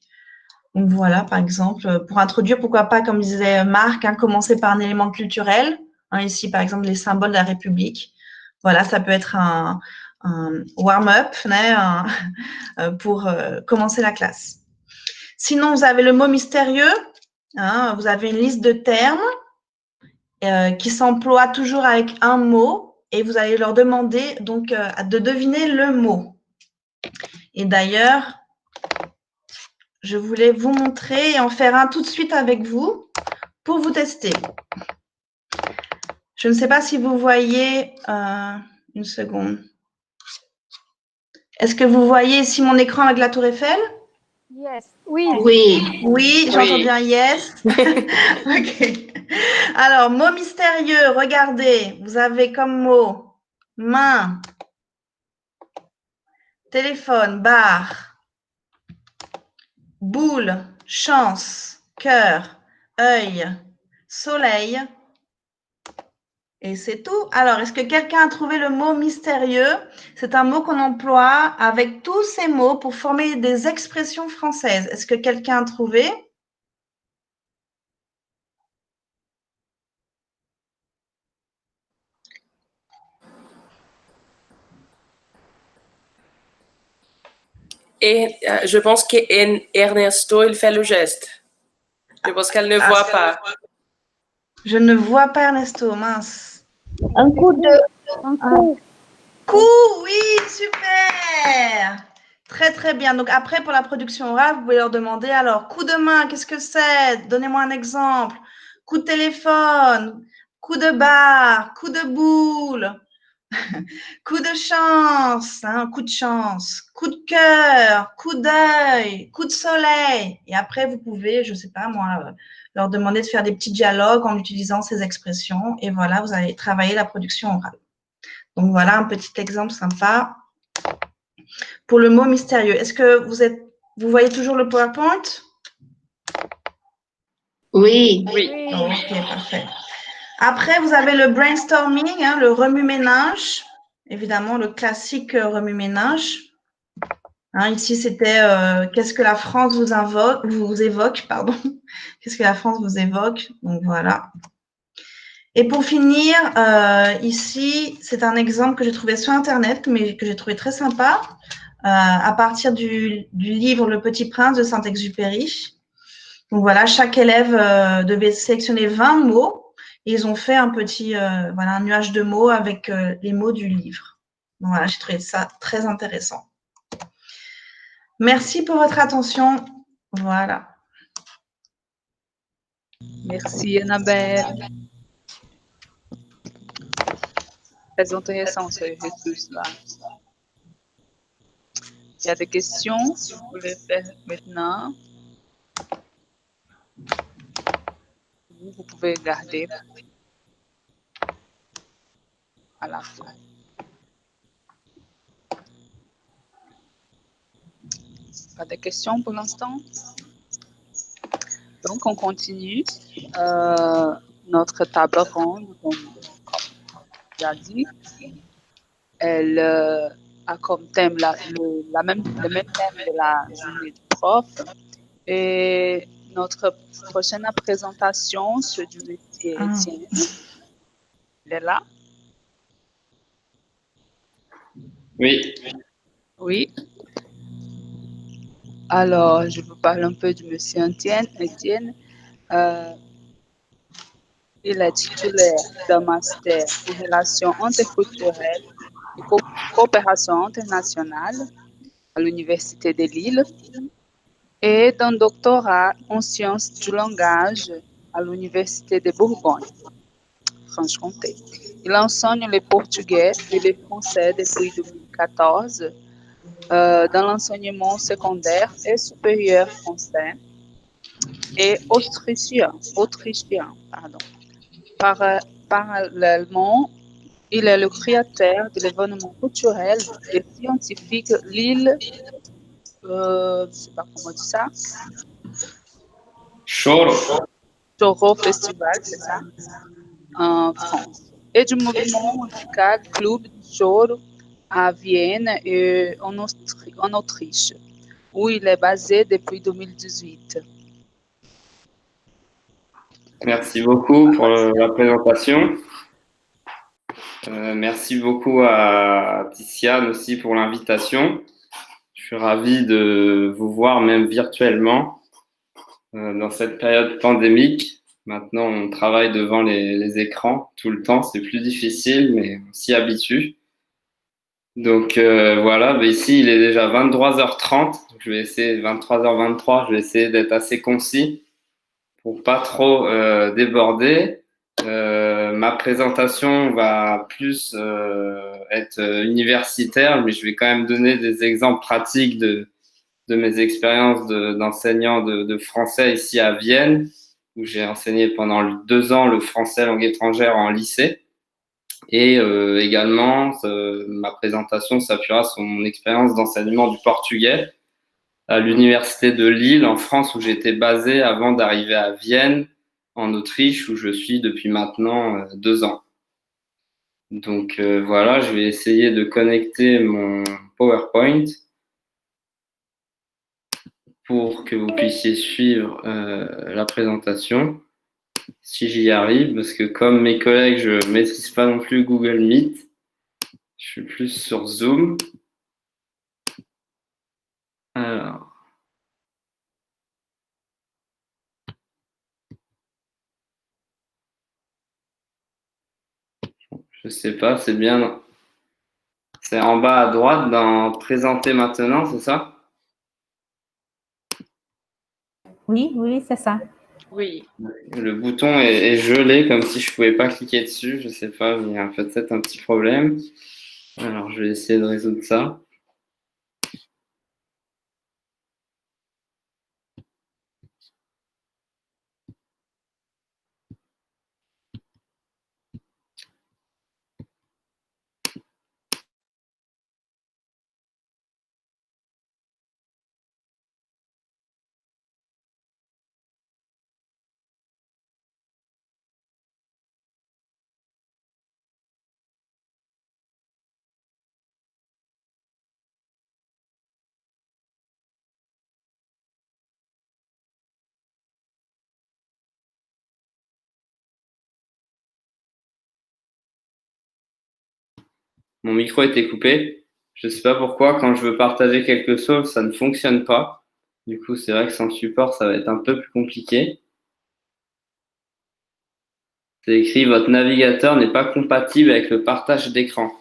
Donc voilà, par exemple, pour introduire, pourquoi pas, comme disait Marc, hein, commencer par un élément culturel. Hein, ici, par exemple, les symboles de la République. Voilà, ça peut être un warm-up pour commencer la classe. Sinon, vous avez le mot mystérieux. Hein, vous avez une liste de termes qui s'emploient toujours avec un mot et vous allez leur demander donc de deviner le mot. Et d'ailleurs, je voulais vous montrer et en faire un tout de suite avec vous pour vous tester. Je ne sais pas si vous voyez, une seconde. Est-ce que vous voyez ici mon écran avec la tour Eiffel? Yes. Oui. Oui. Oui, j'entends bien yes. Ok. Alors, mot mystérieux, regardez, vous avez comme mot main, téléphone, bar, boule, chance, cœur, œil, soleil. Et c'est tout. Alors, est-ce que quelqu'un a trouvé le mot mystérieux? C'est un mot qu'on emploie avec tous ces mots pour former des expressions françaises. Est-ce que quelqu'un a trouvé? Et je pense qu'Ernesto, il fait le geste. Je pense qu'elle ne voit pas. Je ne vois pas Ernesto, mince. Un coup de... Un coup. Coup, oui, super. Très, très bien. Donc, après, pour la production orale, vous pouvez leur demander, alors, coup de main, qu'est-ce que c'est? Donnez-moi un exemple. Coup de téléphone, coup de barre, coup de boule, coup de chance, hein, coup de chance, coup de cœur, coup d'œil, coup de soleil. Et après, vous pouvez, je ne sais pas moi, leur demander de faire des petits dialogues en utilisant ces expressions. Et voilà, vous allez travailler la production orale. Donc, voilà un petit exemple sympa pour le mot mystérieux. Est-ce que vous voyez toujours le PowerPoint? Oui. Oui. Ok, parfait. Après, vous avez le brainstorming, hein, le remue-ménage. Évidemment, le classique remue-ménage. Hein, ici, c'était qu'est-ce que la France vous évoque, pardon. Qu'est-ce que la France vous évoque? Donc, voilà. Et pour finir, ici, c'est un exemple que j'ai trouvé sur Internet, mais que j'ai trouvé très sympa, à partir du livre Le Petit Prince de Saint-Exupéry. Donc voilà, chaque élève devait sélectionner 20 mots. Et ils ont fait un petit, voilà, un nuage de mots avec les mots du livre. Donc voilà, j'ai trouvé ça très intéressant. Merci pour votre attention. Voilà. Merci, Annabelle. Très intéressant ce ressources-là. Il y a des questions, vous pouvez faire maintenant. Vous pouvez garder à la fin. Pas de questions pour l'instant? Donc, on continue notre table ronde, comme j'ai dit. Elle a comme thème le même thème de la journée du prof. Et notre prochaine présentation sur du métier Étienne. Il est là? Oui. Oui. Alors, je vous parle un peu du monsieur Étienne. Il est titulaire d'un master en relations interculturelles et coopération internationale à l'Université de Lille et d'un doctorat en sciences du langage à l'Université de Bourgogne, Franche-Comté. Il enseigne le portugais et le français depuis 2014 dans l'enseignement secondaire et supérieur français et autrichien. Parallèlement, il est le créateur de l'événement culturel et scientifique Lille, je ne sais pas comment on dit ça, Choro Festival, c'est ça, en France, et du mouvement musical Club du Choro à Vienne et en Autriche, où il est basé depuis 2018. Merci beaucoup pour la présentation. Merci beaucoup à Tiziane aussi pour l'invitation. Je suis ravi de vous voir même virtuellement dans cette période pandémique. Maintenant, on travaille devant les écrans tout le temps. C'est plus difficile, mais on s'y habitue. Donc voilà, ici il est déjà 23h30. Je vais essayer 23h23. Je vais essayer d'être assez concis pour pas trop déborder. Ma présentation va plus être universitaire, mais je vais quand même donner des exemples pratiques de mes expériences d'enseignant de français ici à Vienne, où j'ai enseigné pendant 2 ans le français langue étrangère en lycée. Et également, ma présentation s'appuiera sur mon expérience d'enseignement du portugais à l'université de Lille en France, où j'étais basé avant d'arriver à Vienne en Autriche, où je suis depuis maintenant 2 ans. Donc voilà, je vais essayer de connecter mon PowerPoint pour que vous puissiez suivre la présentation, si j'y arrive, parce que comme mes collègues, je ne maîtrise pas non plus Google Meet, je suis plus sur Zoom. Alors. Je sais pas, c'est bien. C'est en bas à droite dans Présenter maintenant, c'est ça? Oui, oui, c'est ça. Oui. Le bouton est gelé, comme si je pouvais pas cliquer dessus. Je sais pas, il y a peut-être un petit problème. Alors, je vais essayer de résoudre ça. Mon micro était coupé. Je sais pas pourquoi, quand je veux partager quelque chose, ça ne fonctionne pas. Du coup, c'est vrai que sans support, ça va être un peu plus compliqué. C'est écrit, votre navigateur n'est pas compatible avec le partage d'écran.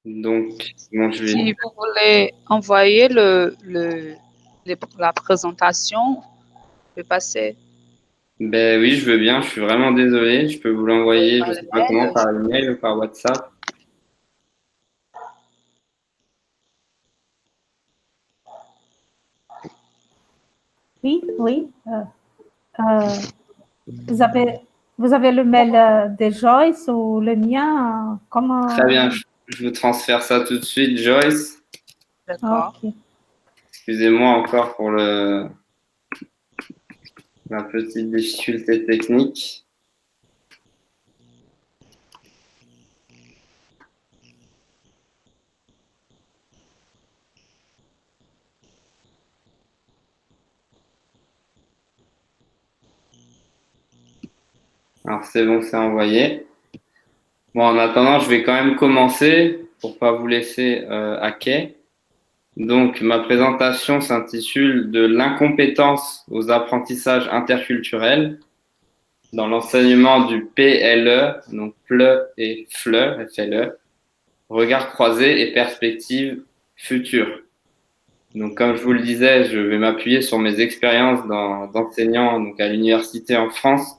Donc, bon, je vais... Si vous voulez envoyer la présentation, je vais passer. Ben oui, je veux bien. Je suis vraiment désolé. Je peux vous l'envoyer, je sais pas comment, par email ou par WhatsApp. Oui, oui. Vous avez le mail de Joyce ou le mien? Comment... Très bien, je vous transfère ça tout de suite, Joyce. D'accord. Ok. Excusez-moi encore pour la petite difficulté technique. Alors c'est bon, c'est envoyé. Bon, en attendant, je vais quand même commencer pour pas vous laisser à quai. Donc, ma présentation s'intitule de l'incompétence aux apprentissages interculturels dans l'enseignement du PLE, donc PLE et FLE, FLE, regard croisé et perspective future. Donc, comme je vous le disais, je vais m'appuyer sur mes expériences d'enseignant donc à l'université en France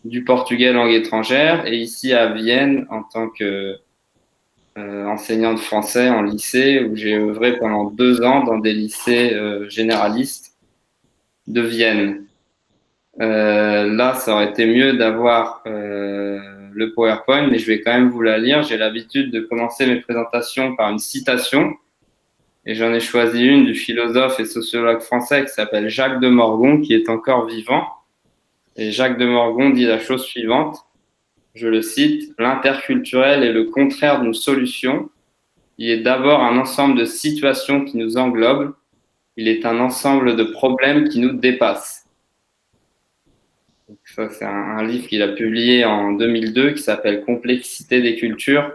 du portugais langue étrangère et ici à Vienne en tant que enseignant de français en lycée où j'ai œuvré pendant 2 ans dans des lycées généralistes de Vienne. Là, ça aurait été mieux d'avoir le PowerPoint, mais je vais quand même vous la lire. J'ai l'habitude de commencer mes présentations par une citation et j'en ai choisi une du philosophe et sociologue français qui s'appelle Jacques de Morgon, qui est encore vivant. Et Jacques de Morgon dit la chose suivante, je le cite, « L'interculturel est le contraire d'une solution. Il est d'abord un ensemble de situations qui nous englobent. Il est un ensemble de problèmes qui nous dépassent. » Donc ça, c'est un livre qu'il a publié en 2002 qui s'appelle « Complexité des cultures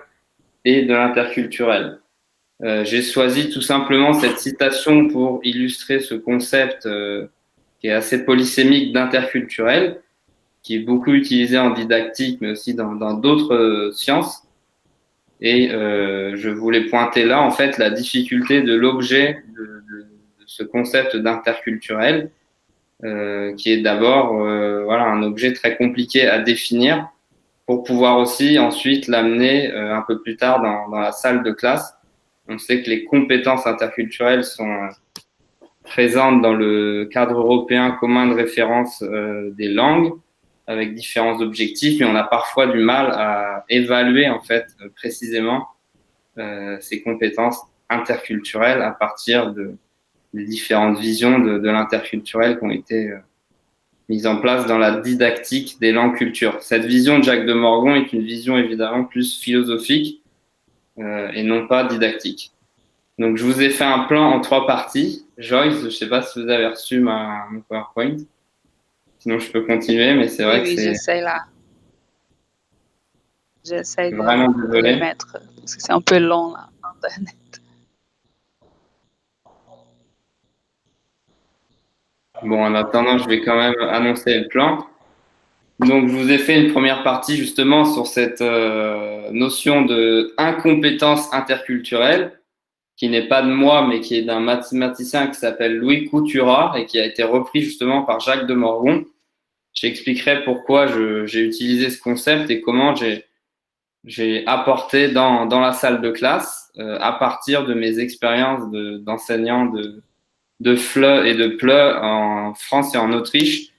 et de l'interculturel ». J'ai choisi tout simplement cette citation pour illustrer ce concept qui est assez polysémique d'interculturel, qui est beaucoup utilisé en didactique, mais aussi dans d'autres sciences. Et je voulais pointer là, en fait, la difficulté de l'objet de ce concept d'interculturel, qui est d'abord voilà, un objet très compliqué à définir pour pouvoir aussi ensuite l'amener un peu plus tard dans la salle de classe. On sait que les compétences interculturelles sont présentes dans le cadre européen commun de référence des langues, avec différents objectifs, mais on a parfois du mal à évaluer en fait précisément ces compétences interculturelles à partir des différentes visions de l'interculturel qui ont été mises en place dans la didactique des langues cultures. Cette vision de Jacques de Morgon est une vision évidemment plus philosophique et non pas didactique. Donc, je vous ai fait un plan en 3 parties. Joyce, je ne sais pas si vous avez reçu mon PowerPoint. Sinon, je peux continuer, mais c'est vrai que c'est... j'essaie là. J'essaie de désolé. le mettre, parce que c'est un peu long, là, Internet. Bon, en attendant, je vais quand même annoncer le plan. Donc, je vous ai fait une première partie justement sur cette notion de incompétence interculturelle, qui n'est pas de moi, mais qui est d'un mathématicien qui s'appelle Louis Couturat et qui a été repris justement par Jacques de Morgon. J'expliquerai pourquoi j'ai utilisé ce concept et comment j'ai apporté dans la salle de classe à partir de mes expériences d'enseignant de FLE et de PLE en France et en Autriche.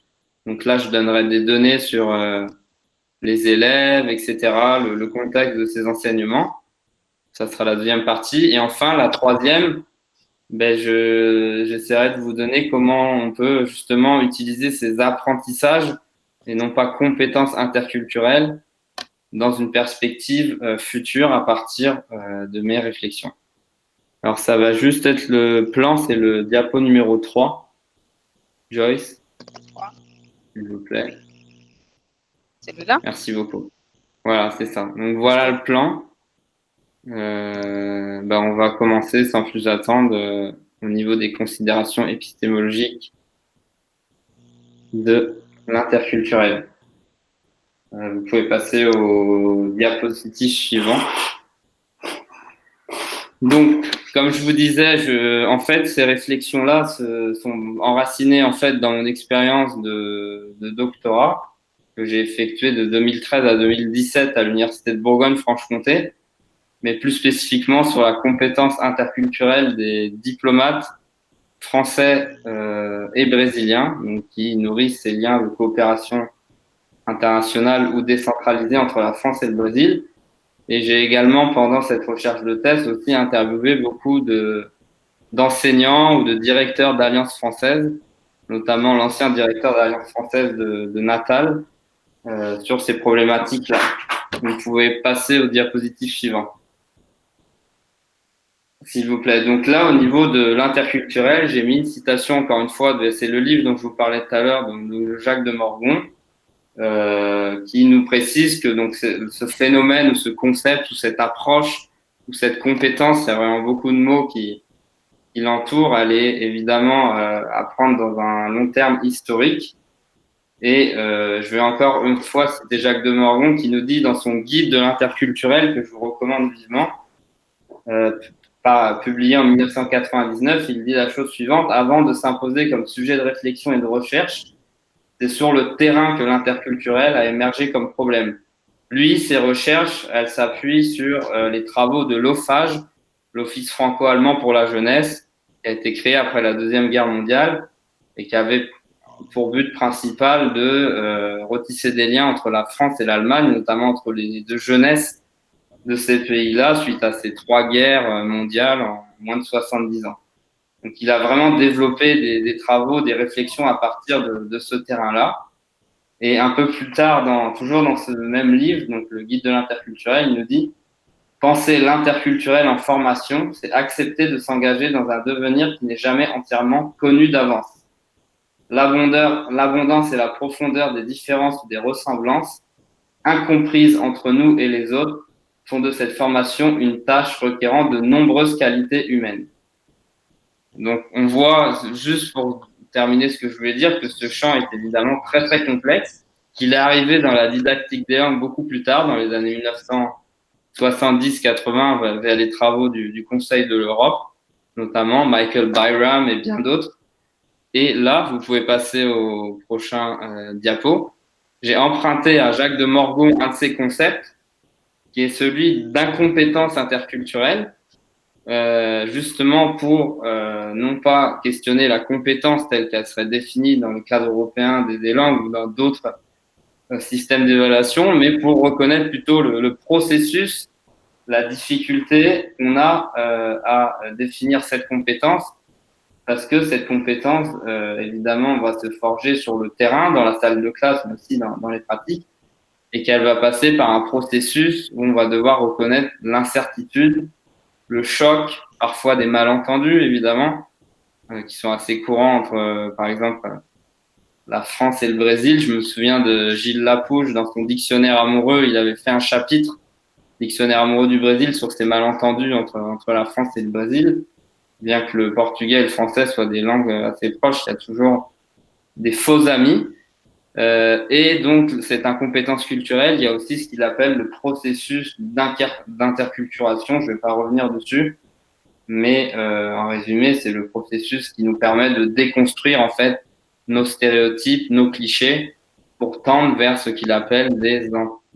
Donc là, je donnerai des données sur les élèves, etc., le contexte de ces enseignements. Ça sera la deuxième partie. Et enfin, la troisième, j'essaierai de vous donner comment on peut justement utiliser ces apprentissages et non pas compétences interculturelles dans une perspective future à partir de mes réflexions. Alors, ça va juste être le plan, c'est le diapo numéro 3. Joyce, s'il vous plaît. Celui-là? Merci beaucoup. Voilà, c'est ça. Donc, voilà le plan. On va commencer sans plus attendre au niveau des considérations épistémologiques de l'interculturel. Vous pouvez passer au diapositive suivant. Donc, comme je vous disais, en fait, ces réflexions-là sont enracinées en fait dans mon expérience de doctorat que j'ai effectué de 2013 à 2017 à l'Université de Bourgogne-Franche-Comté, mais plus spécifiquement sur la compétence interculturelle des diplomates français et brésiliens, donc qui nourrissent ces liens de coopération internationale ou décentralisée entre la France et le Brésil. Et j'ai également, pendant cette recherche de thèse, aussi interviewé beaucoup d'enseignants ou de directeurs d'Alliance française, notamment l'ancien directeur d'Alliance française de Natal, sur ces problématiques-là. Vous pouvez passer au diapositive suivant. S'il vous plaît. Donc là, au niveau de l'interculturel, j'ai mis une citation, encore une fois, c'est le livre dont je vous parlais tout à l'heure, de Jacques de Morgon, qui nous précise que donc ce phénomène ou ce concept ou cette approche ou cette compétence, il y a vraiment beaucoup de mots qui l'entourent, elle est évidemment à prendre dans un long terme historique. Et je vais encore une fois citer Jacques de Morgon qui nous dit dans son guide de l'interculturel, que je vous recommande vivement, publié en 1999, il dit la chose suivante: avant de s'imposer comme sujet de réflexion et de recherche, c'est sur le terrain que l'interculturel a émergé comme problème. Lui, ses recherches, elles s'appuient sur les travaux de l'OFAGE, l'Office franco-allemand pour la jeunesse, qui a été créé après la Deuxième Guerre mondiale et qui avait pour but principal de retisser des liens entre la France et l'Allemagne, notamment entre les deux jeunesses de ces pays-là suite à ces 3 guerres mondiales en moins de 70 ans. Donc, il a vraiment développé des travaux, des réflexions à partir de ce terrain-là. Et un peu plus tard, toujours dans ce même livre, donc le guide de l'interculturel, il nous dit « Penser l'interculturel en formation, c'est accepter de s'engager dans un devenir qui n'est jamais entièrement connu d'avance. L'abondance et la profondeur des différences ou des ressemblances, incomprises entre nous et les autres, font de cette formation une tâche requérant de nombreuses qualités humaines. » Donc, on voit, juste pour terminer ce que je voulais dire, que ce champ est évidemment très, très complexe, qu'il est arrivé dans la didactique des langues beaucoup plus tard, dans les années 1970-80, vers les travaux du Conseil de l'Europe, notamment Michael Byram et bien d'autres. Et là, vous pouvez passer au prochain diapo. J'ai emprunté à Jacques de Morgon un de ses concepts, qui est celui d'incompétence interculturelle, justement pour non pas questionner la compétence telle qu'elle serait définie dans le cadre européen des langues ou dans d'autres systèmes d'évaluation, mais pour reconnaître plutôt le processus, la difficulté qu'on a à définir cette compétence, parce que cette compétence, évidemment, va se forger sur le terrain, dans la salle de classe, mais aussi dans les pratiques, et qu'elle va passer par un processus où on va devoir reconnaître l'incertitude, le choc, parfois des malentendus, évidemment, qui sont assez courants entre, par exemple, la France et le Brésil. Je me souviens de Gilles Lapouge, dans son dictionnaire amoureux, il avait fait un chapitre, dictionnaire amoureux du Brésil, sur ces malentendus entre la France et le Brésil. Bien que le portugais et le français soient des langues assez proches, il y a toujours des faux amis. Et donc, cette incompétence culturelle, il y a aussi ce qu'il appelle le processus d'interculturation. Je ne vais pas revenir dessus, mais en résumé, c'est le processus qui nous permet de déconstruire en fait nos stéréotypes, nos clichés, pour tendre vers ce qu'il appelle des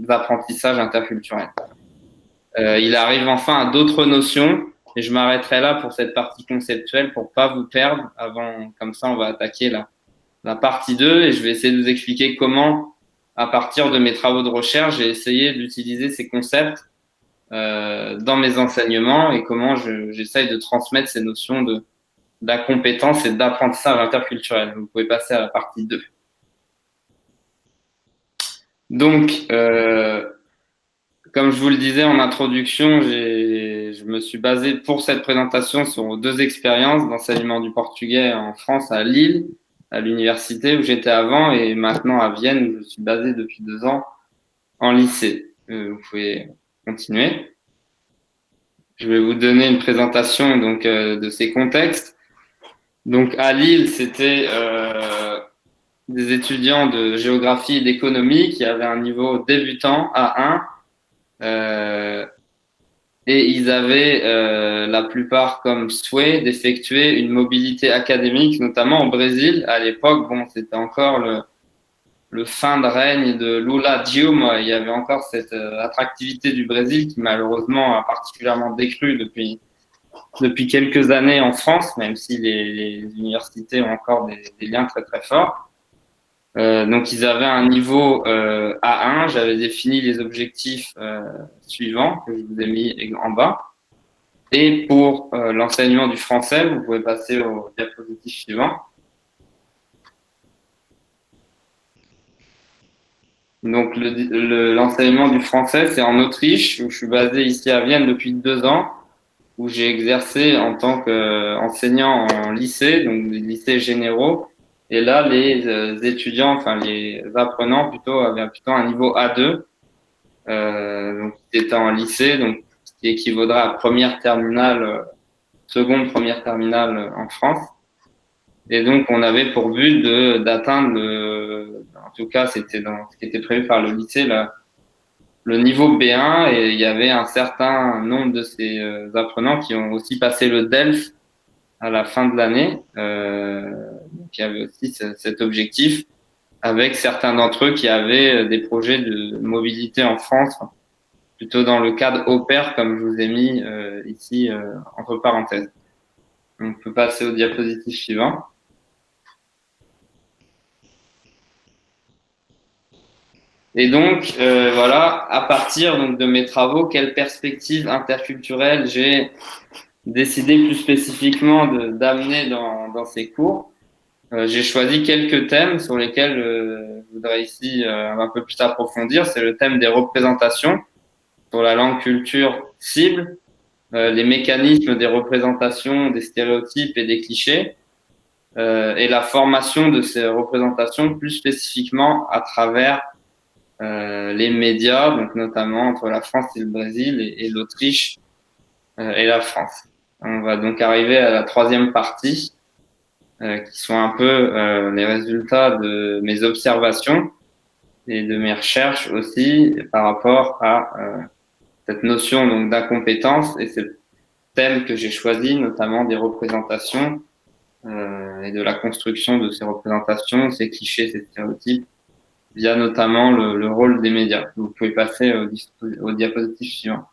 apprentissages interculturels. Il arrive enfin à d'autres notions, et je m'arrêterai là pour cette partie conceptuelle pour pas vous perdre. Avant, comme ça, on va attaquer la partie 2 et je vais essayer de vous expliquer comment, à partir de mes travaux de recherche, j'ai essayé d'utiliser ces concepts dans mes enseignements et comment j'essaye de transmettre ces notions d'incompétence et d'apprentissage interculturel. Vous pouvez passer à la partie 2. Donc, comme je vous le disais en introduction, je me suis basé pour cette présentation sur 2 expériences d'enseignement du portugais en France, à Lille, à l'université où j'étais avant, et maintenant à Vienne où je suis basé depuis 2 ans en lycée. Vous pouvez continuer. Je vais vous donner une présentation donc de ces contextes. Donc à Lille, c'était des étudiants de géographie et d'économie qui avaient un niveau débutant A1. Et ils avaient la plupart comme souhait d'effectuer une mobilité académique, notamment au Brésil. À l'époque, bon, c'était encore le fin de règne de Lula Dilma. Il y avait encore cette attractivité du Brésil qui malheureusement a particulièrement décru depuis quelques années en France, même si les universités ont encore des liens très très forts. Donc, ils avaient un niveau A1. J'avais défini les objectifs suivants que je vous ai mis en bas. Et pour l'enseignement du français, vous pouvez passer au diapositive suivant. Donc, l'enseignement du français, c'est en Autriche, où je suis basé ici à Vienne depuis 2 ans, où j'ai exercé en tant qu'enseignant en lycée, donc des lycées généraux. Et là, les étudiants, enfin les apprenants plutôt, avaient plutôt un niveau A2. Donc, ils étaient en lycée, donc ce qui équivaudra à première terminale, seconde première terminale en France. Et donc, on avait pour but d'atteindre, en tout cas, c'était dans ce qui était prévu par le lycée, le niveau B1. Et il y avait un certain nombre de ces apprenants qui ont aussi passé le DELF à la fin de l'année. Donc, il y avait aussi cet objectif avec certains d'entre eux qui avaient des projets de mobilité en France, plutôt dans le cadre au pair, comme je vous ai mis ici entre parenthèses. On peut passer au diapositive suivant. Et donc, voilà, à partir donc, de mes travaux, quelle perspective interculturelle j'ai décidé plus spécifiquement d'amener dans ces cours. J'ai choisi quelques thèmes sur lesquels je voudrais ici un peu plus approfondir. C'est le thème des représentations sur la langue culture cible, les mécanismes des représentations, des stéréotypes et des clichés, et la formation de ces représentations plus spécifiquement à travers les médias, donc notamment entre la France et le Brésil et l'Autriche et la France. On va donc arriver à la troisième partie, qui sont un peu les résultats de mes observations et de mes recherches aussi par rapport à cette notion donc d'incompétence et ce thème que j'ai choisi, notamment des représentations et de la construction de ces représentations, ces clichés, ces stéréotypes, via notamment le rôle des médias. Vous pouvez passer au diapositive suivant.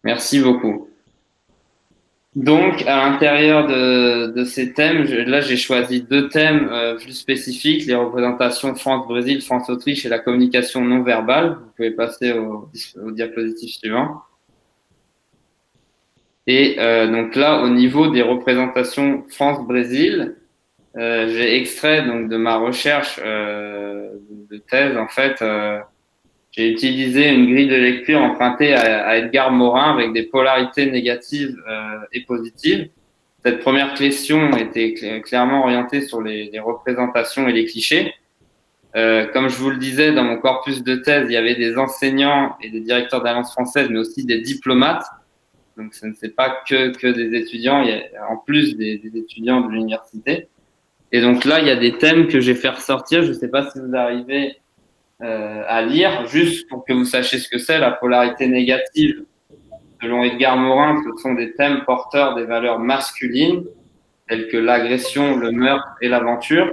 Merci beaucoup. Donc, à l'intérieur de ces thèmes, là, j'ai choisi deux thèmes plus spécifiques, les représentations France-Brésil, France-Autriche et la communication non verbale. Vous pouvez passer au diapositive suivant. Et donc là, au niveau des représentations France-Brésil, j'ai extrait donc de ma recherche de thèse, en fait, j'ai utilisé une grille de lecture empruntée à Edgar Morin avec des polarités négatives et positives. Cette première question était clairement orientée sur les représentations et les clichés. Comme je vous le disais, dans mon corpus de thèse, il y avait des enseignants et des directeurs d'alliance française, mais aussi des diplomates. Donc, ce ne c'est pas que des étudiants, il y a en plus des étudiants de l'université. Et donc là, il y a des thèmes que j'ai fait ressortir. Je ne sais pas si vous arrivez à lire, juste pour que vous sachiez ce que c'est, la polarité négative. Selon Edgar Morin, ce sont des thèmes porteurs des valeurs masculines, telles que l'agression, le meurtre et l'aventure.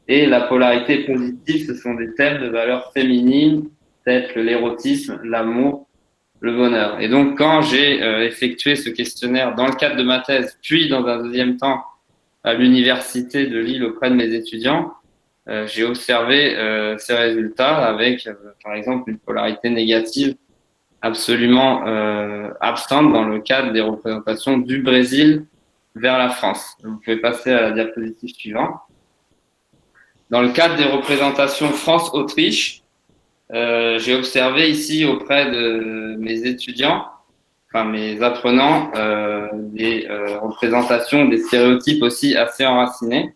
Et la polarité positive, ce sont des thèmes de valeurs féminines, tels que l'érotisme, l'amour, le bonheur. Et donc, quand j'ai effectué ce questionnaire dans le cadre de ma thèse, puis dans un deuxième temps à l'université de Lille auprès de mes étudiants, j'ai observé ces résultats avec, par exemple, une polarité négative absolument absente dans le cadre des représentations du Brésil vers la France. Vous pouvez passer à la diapositive suivante. Dans le cadre des représentations France-Autriche, j'ai observé ici auprès de mes étudiants, enfin mes apprenants, des représentations, des stéréotypes aussi assez enracinés.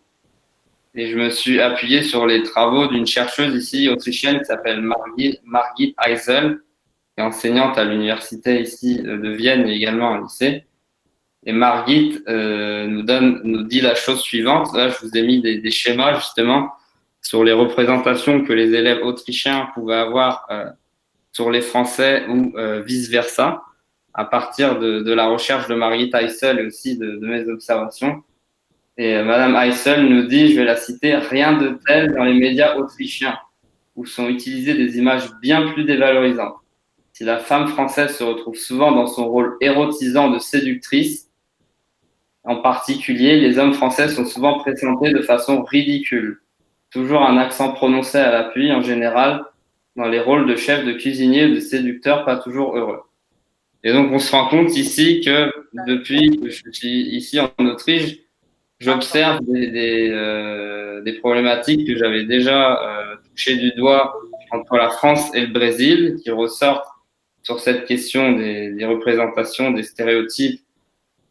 Et je me suis appuyé sur les travaux d'une chercheuse ici autrichienne qui s'appelle Margit Eisel, qui est enseignante à l'université ici de Vienne et également à lycée. Et Margit nous dit la chose suivante. Là, je vous ai mis des schémas justement sur les représentations que les élèves autrichiens pouvaient avoir sur les Français ou vice-versa, à partir de la recherche de Margit Eisel et aussi de mes observations. Et Madame Eisel nous dit, je vais la citer, « Rien de tel dans les médias autrichiens, où sont utilisées des images bien plus dévalorisantes. Si la femme française se retrouve souvent dans son rôle érotisant de séductrice, en particulier, les hommes français sont souvent présentés de façon ridicule. Toujours un accent prononcé à l'appui, en général, dans les rôles de chef de cuisinier ou de séducteur pas toujours heureux. » Et donc, on se rend compte ici que depuis que je suis ici en Autriche, j'observe des problématiques que j'avais déjà touchées du doigt entre la France et le Brésil, qui ressortent sur cette question des représentations, des stéréotypes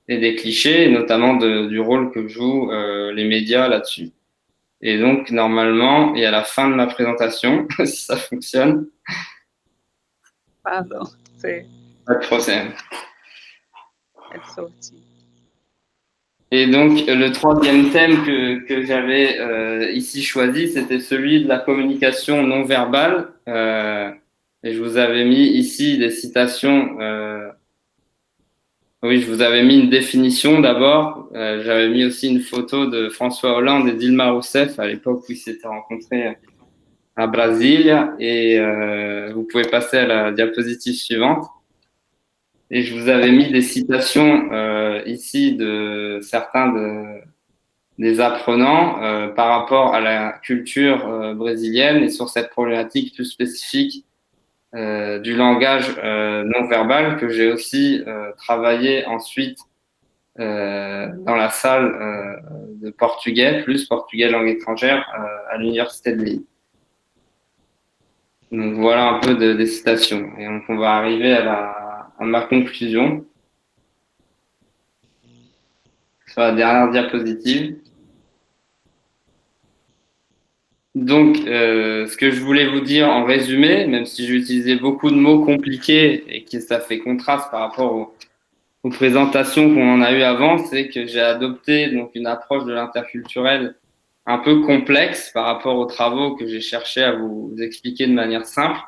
et des clichés, et notamment du rôle que jouent les médias là-dessus. Et donc, normalement, et à la fin de ma présentation, si ça fonctionne. Pardon, c'est... Pas de problème. Elle est sortie. Et donc, le troisième thème que j'avais ici choisi, c'était celui de la communication non verbale. Et je vous avais mis ici des citations Oui, je vous avais mis une définition d'abord. J'avais mis aussi une photo de François Hollande et Dilma Rousseff à l'époque où ils s'étaient rencontrés à Brasilia. Et vous pouvez passer à la diapositive suivante. Et je vous avais mis des citations ici de certains des apprenants par rapport à la culture brésilienne et sur cette problématique plus spécifique du langage non verbal que j'ai aussi travaillé ensuite dans la salle de portugais, plus portugais langue étrangère à l'université de Lille. Donc voilà un peu des citations. Et donc on va arriver à ma conclusion sur la dernière diapositive. Donc, ce que je voulais vous dire en résumé, même si j'ai utilisé beaucoup de mots compliqués et que ça fait contraste par rapport aux présentations qu'on en a eues avant, c'est que j'ai adopté donc une approche de l'interculturel un peu complexe par rapport aux travaux que j'ai cherché à vous expliquer de manière simple,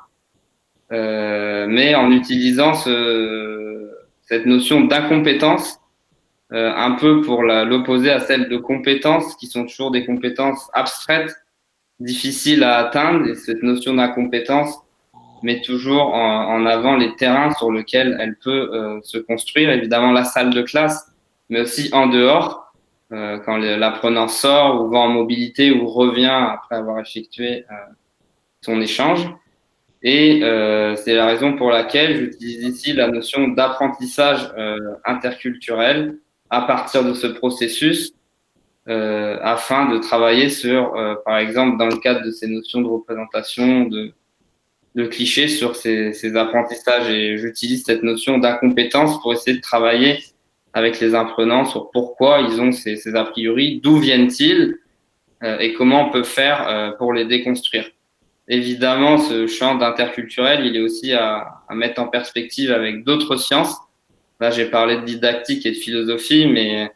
mais en utilisant cette notion d'incompétence un peu pour l'opposer à celle de compétences, qui sont toujours des compétences abstraites, difficiles à atteindre, et cette notion d'incompétence met toujours en avant les terrains sur lesquels elle peut se construire. Évidemment, la salle de classe, mais aussi en dehors, quand l'apprenant sort ou va en mobilité ou revient après avoir effectué son échange. Et c'est la raison pour laquelle j'utilise ici la notion d'apprentissage interculturel à partir de ce processus afin de travailler sur, par exemple, dans le cadre de ces notions de représentation, de clichés sur ces apprentissages. Et j'utilise cette notion d'incompétence pour essayer de travailler avec les apprenants sur pourquoi ils ont ces a priori, d'où viennent-ils et comment on peut faire pour les déconstruire. Évidemment, ce champ d'interculturel, il est aussi à mettre en perspective avec d'autres sciences. Là, j'ai parlé de didactique et de philosophie, mais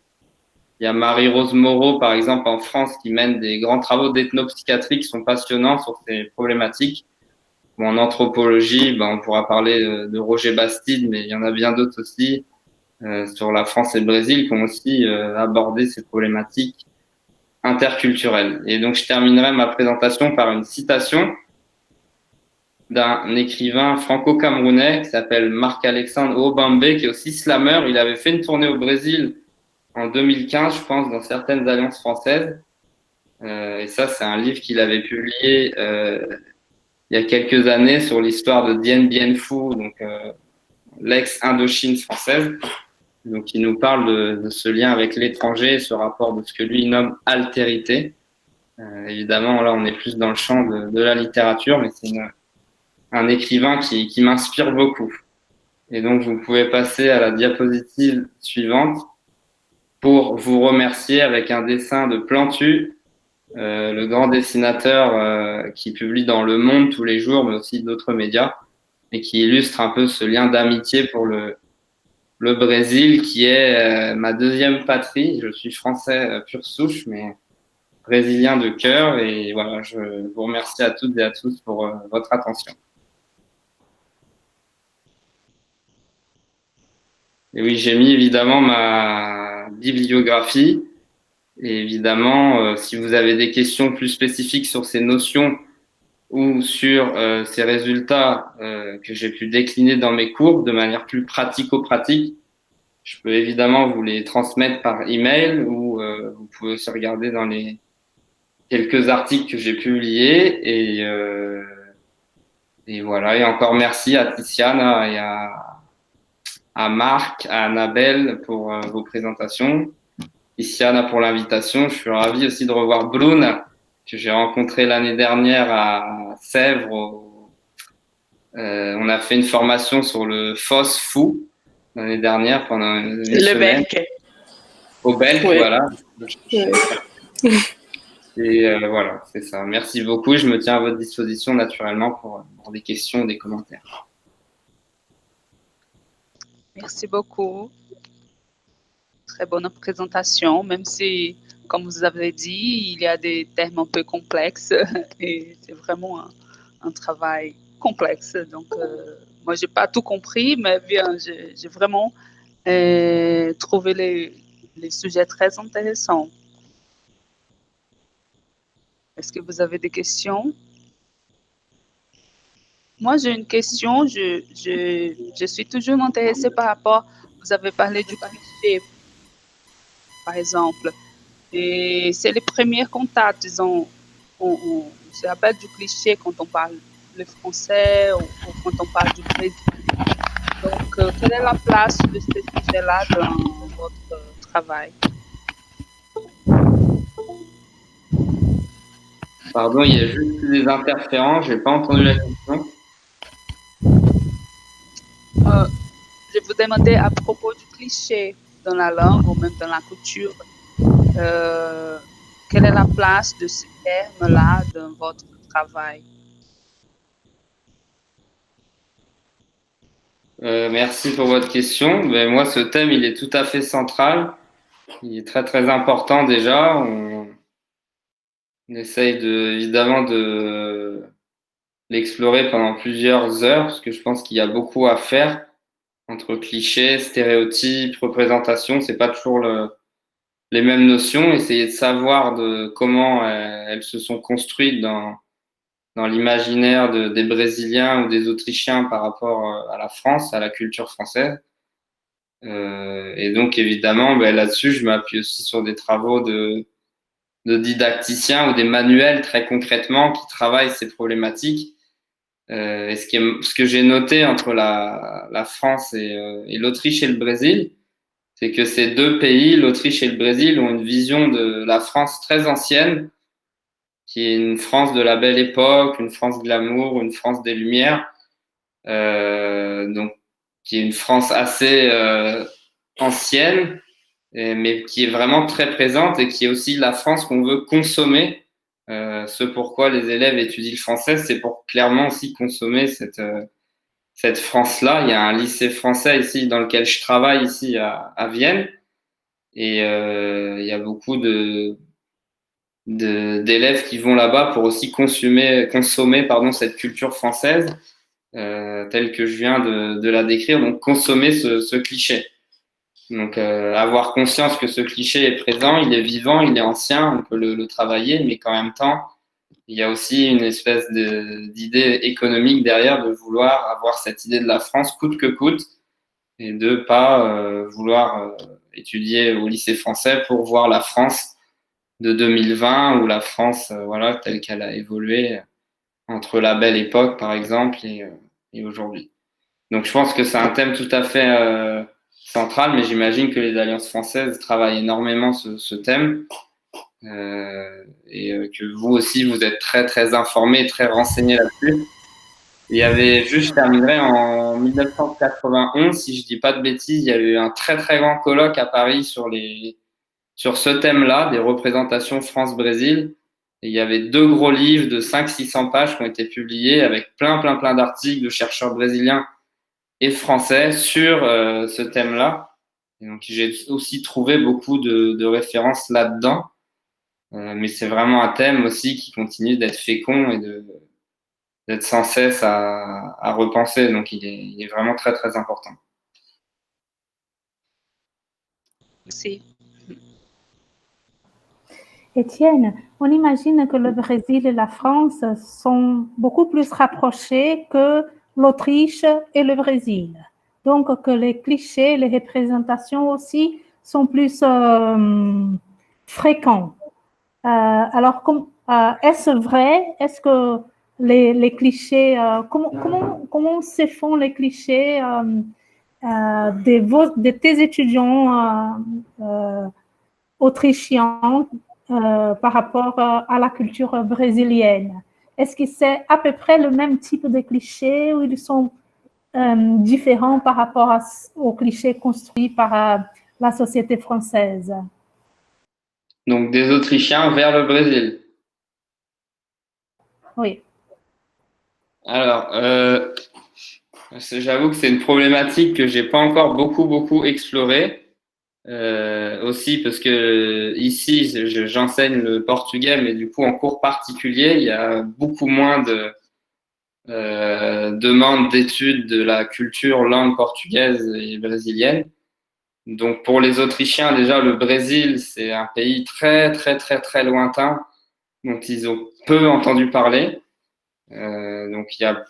il y a Marie-Rose Moreau, par exemple, en France, qui mène des grands travaux d'ethnopsychiatrie qui sont passionnants sur ces problématiques. Ou en anthropologie, on pourra parler de Roger Bastide, mais il y en a bien d'autres aussi, sur la France et le Brésil, qui ont aussi abordé ces problématiques interculturelles. Et donc, je terminerai ma présentation par une citation d'un écrivain franco-camerounais qui s'appelle Marc-Alexandre Obambe, qui est aussi slameur. Il avait fait une tournée au Brésil en 2015, je pense, dans certaines alliances françaises. Et ça, c'est un livre qu'il avait publié il y a quelques années sur l'histoire de Dien Bien Phu, donc l'ex-Indochine française. Donc, il nous parle de ce lien avec l'étranger, ce rapport de ce que lui nomme altérité. Évidemment, là, on est plus dans le champ de la littérature, mais c'est un écrivain qui m'inspire beaucoup. Et donc, vous pouvez passer à la diapositive suivante pour vous remercier avec un dessin de Plantu, le grand dessinateur qui publie dans Le Monde tous les jours, mais aussi d'autres médias, et qui illustre un peu ce lien d'amitié pour le Brésil, qui est ma deuxième patrie. Je suis français pure souche, mais brésilien de cœur. Et voilà, je vous remercie à toutes et à tous pour votre attention. Et oui, j'ai mis évidemment ma bibliographie. Et évidemment, si vous avez des questions plus spécifiques sur ces notions ou sur ces résultats que j'ai pu décliner dans mes cours de manière plus pratico-pratique, je peux évidemment vous les transmettre par email ou vous pouvez aussi regarder dans les quelques articles que j'ai publiés. Et voilà. Et encore merci à Tiziana et à Marc, à Annabelle pour vos présentations. Tiziana pour l'invitation. Je suis ravi aussi de revoir Brune, que j'ai rencontré l'année dernière à Sèvres. On a fait une formation sur le FOSS fou l'année dernière pendant une semaine. Belk. Au Belk, Oui. voilà. Oui. Et voilà, c'est ça. Merci beaucoup. Je me tiens à votre disposition naturellement pour des questions ou des commentaires. Merci beaucoup. Très bonne présentation, même si, comme vous avez dit, il y a des termes un peu complexes et c'est vraiment un travail complexe. Donc, moi, je n'ai pas tout compris, mais bien, j'ai vraiment et trouvé les sujets très intéressants. Est-ce que vous avez des questions? Moi, j'ai une question. Je suis toujours intéressée par rapport, vous avez parlé du cliché, par exemple. Et c'est les premiers contacts, disons, on se rappelle du cliché quand on parle le français ou quand on parle du Brésil. Donc, quelle est la place de ce sujet-là dans votre travail? Pardon, il y a juste des interférences, j'ai pas entendu la question. Je vous demandais à propos du cliché dans la langue ou même dans la culture, quelle est la place de ce terme-là dans votre travail? Merci pour votre question. Ben, moi, ce thème, il est tout à fait central. Il est très, très important déjà. On essaye évidemment de l'explorer pendant plusieurs heures parce que je pense qu'il y a beaucoup à faire entre clichés, stéréotypes, représentations. C'est pas toujours les mêmes notions. Essayer de savoir comment elles se sont construites dans l'imaginaire des Brésiliens ou des Autrichiens par rapport à la France, à la culture française. Et donc, évidemment, ben, là-dessus, je m'appuie aussi sur des travaux de didacticiens ou des manuels très concrètement qui travaillent ces problématiques. Et ce que j'ai noté entre la France et l'Autriche et le Brésil, c'est que ces deux pays, l'Autriche et le Brésil, ont une vision de la France très ancienne, qui est une France de la belle époque, une France glamour, une France des Lumières, donc qui est une France assez ancienne, mais qui est vraiment très présente et qui est aussi la France qu'on veut consommer. Ce pourquoi les élèves étudient le français, c'est pour clairement aussi consommer cette France-là. Il y a un lycée français ici dans lequel je travaille ici à Vienne, et il y a beaucoup d'élèves qui vont là-bas pour aussi consommer cette culture française telle que je viens de la décrire, donc consommer ce cliché. Donc avoir conscience que ce cliché est présent, il est vivant, il est ancien, on peut le travailler, mais qu'en même temps, il y a aussi une espèce d'idée économique derrière de vouloir avoir cette idée de la France coûte que coûte et de pas vouloir étudier au lycée français pour voir la France de 2020 ou la France voilà, telle qu'elle a évolué entre la belle époque, par exemple, et aujourd'hui. Donc je pense que c'est un thème tout à fait central, mais j'imagine que les Alliances françaises travaillent énormément ce thème et que vous aussi, vous êtes très, très informés, très renseignés là-dessus. Il y avait, juste, je terminerai, en 1991, si je dis pas de bêtises, il y a eu un très, très grand colloque à Paris sur ce thème-là, des représentations France-Brésil. Et il y avait 2 gros livres de 500-600 pages qui ont été publiés avec plein d'articles de chercheurs brésiliens et français sur ce thème-là. Et donc, j'ai aussi trouvé beaucoup de références là-dedans. Mais c'est vraiment un thème aussi qui continue d'être fécond et d'être sans cesse à repenser. Donc, il est vraiment très, très important. Merci. Étienne, on imagine que le Brésil et la France sont beaucoup plus rapprochés que l'Autriche et le Brésil. Donc, que les clichés, les représentations aussi sont plus fréquents. Alors, est-ce vrai? Est-ce que les clichés, comment se font les clichés de tes étudiants autrichiens par rapport à la culture brésilienne? Est-ce que c'est à peu près le même type de clichés ou ils sont différents par rapport aux clichés construits par la société française? Donc, des Autrichiens vers le Brésil. Oui. Alors, j'avoue que c'est une problématique que j'ai pas encore beaucoup explorée. Aussi parce que ici, j'enseigne le portugais, mais du coup, en cours particulier, il y a beaucoup moins de demandes d'études de la culture langue portugaise et brésilienne. Donc pour les Autrichiens, déjà, le Brésil, c'est un pays très, très, très, très lointain dont ils ont peu entendu parler. Donc il y a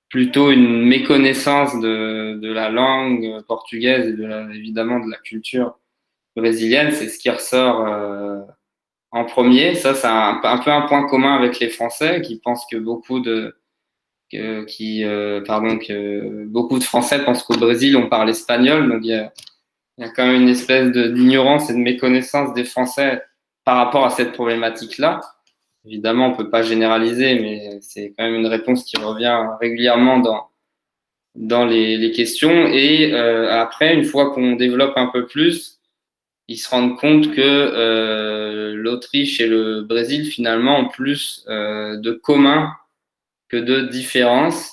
plutôt une méconnaissance de la langue portugaise et évidemment de la culture brésilienne. C'est ce qui ressort en premier. Ça, c'est un peu un point commun avec les Français qui pensent que beaucoup de Français pensent qu'au Brésil, on parle espagnol. Donc, il y a quand même une espèce d'ignorance et de méconnaissance des Français par rapport à cette problématique-là. Évidemment, on ne peut pas généraliser, mais c'est quand même une réponse qui revient régulièrement dans les questions. Et après, une fois qu'on développe un peu plus, ils se rendent compte que l'Autriche et le Brésil, finalement, ont plus de communs que de différences,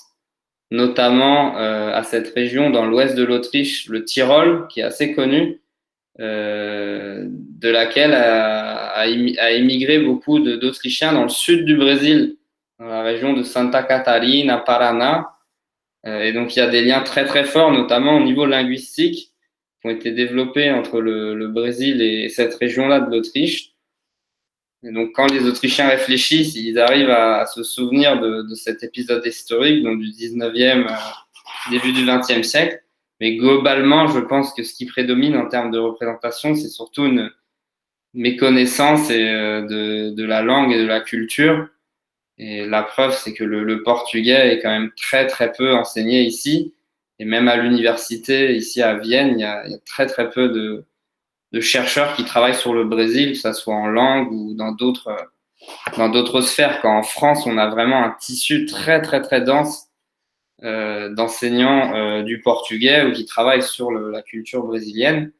notamment à cette région dans l'ouest de l'Autriche, le Tyrol, qui est assez connu, de laquelle a émigré beaucoup d'Autrichiens dans le sud du Brésil, dans la région de Santa Catarina, Paraná. Et donc, il y a des liens très, très forts, notamment au niveau linguistique, qui ont été développés entre le Brésil et cette région-là de l'Autriche. Et donc, quand les Autrichiens réfléchissent, ils arrivent à se souvenir de cet épisode historique, donc du 19e, début du 20e siècle. Mais globalement, je pense que ce qui prédomine en termes de représentation, c'est surtout une méconnaissance de la langue et de la culture. Et la preuve, c'est que le portugais est quand même très, très peu enseigné ici. Et même à l'université, ici à Vienne, il y a très, très peu de chercheurs qui travaillent sur le Brésil, que ce soit en langue ou dans d'autres sphères. Quand en France, on a vraiment un tissu très, très, très dense d'enseignants du portugais ou qui travaillent sur la culture brésilienne.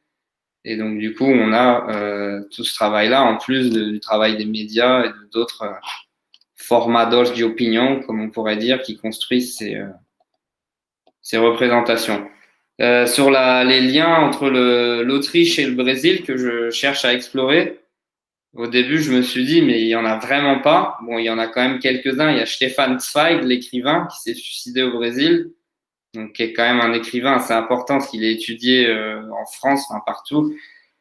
Et donc, du coup, on a tout ce travail-là, en plus du travail des médias et d'autres formadores de opinion, comme on pourrait dire, qui construisent ces représentations. Sur les liens entre l'Autriche et le Brésil que je cherche à explorer, au début, je me suis dit, mais il n'y en a vraiment pas. Bon, il y en a quand même quelques-uns. Il y a Stefan Zweig, l'écrivain, qui s'est suicidé au Brésil, donc qui est quand même un écrivain assez important, parce qu'il est étudié en France, enfin, partout.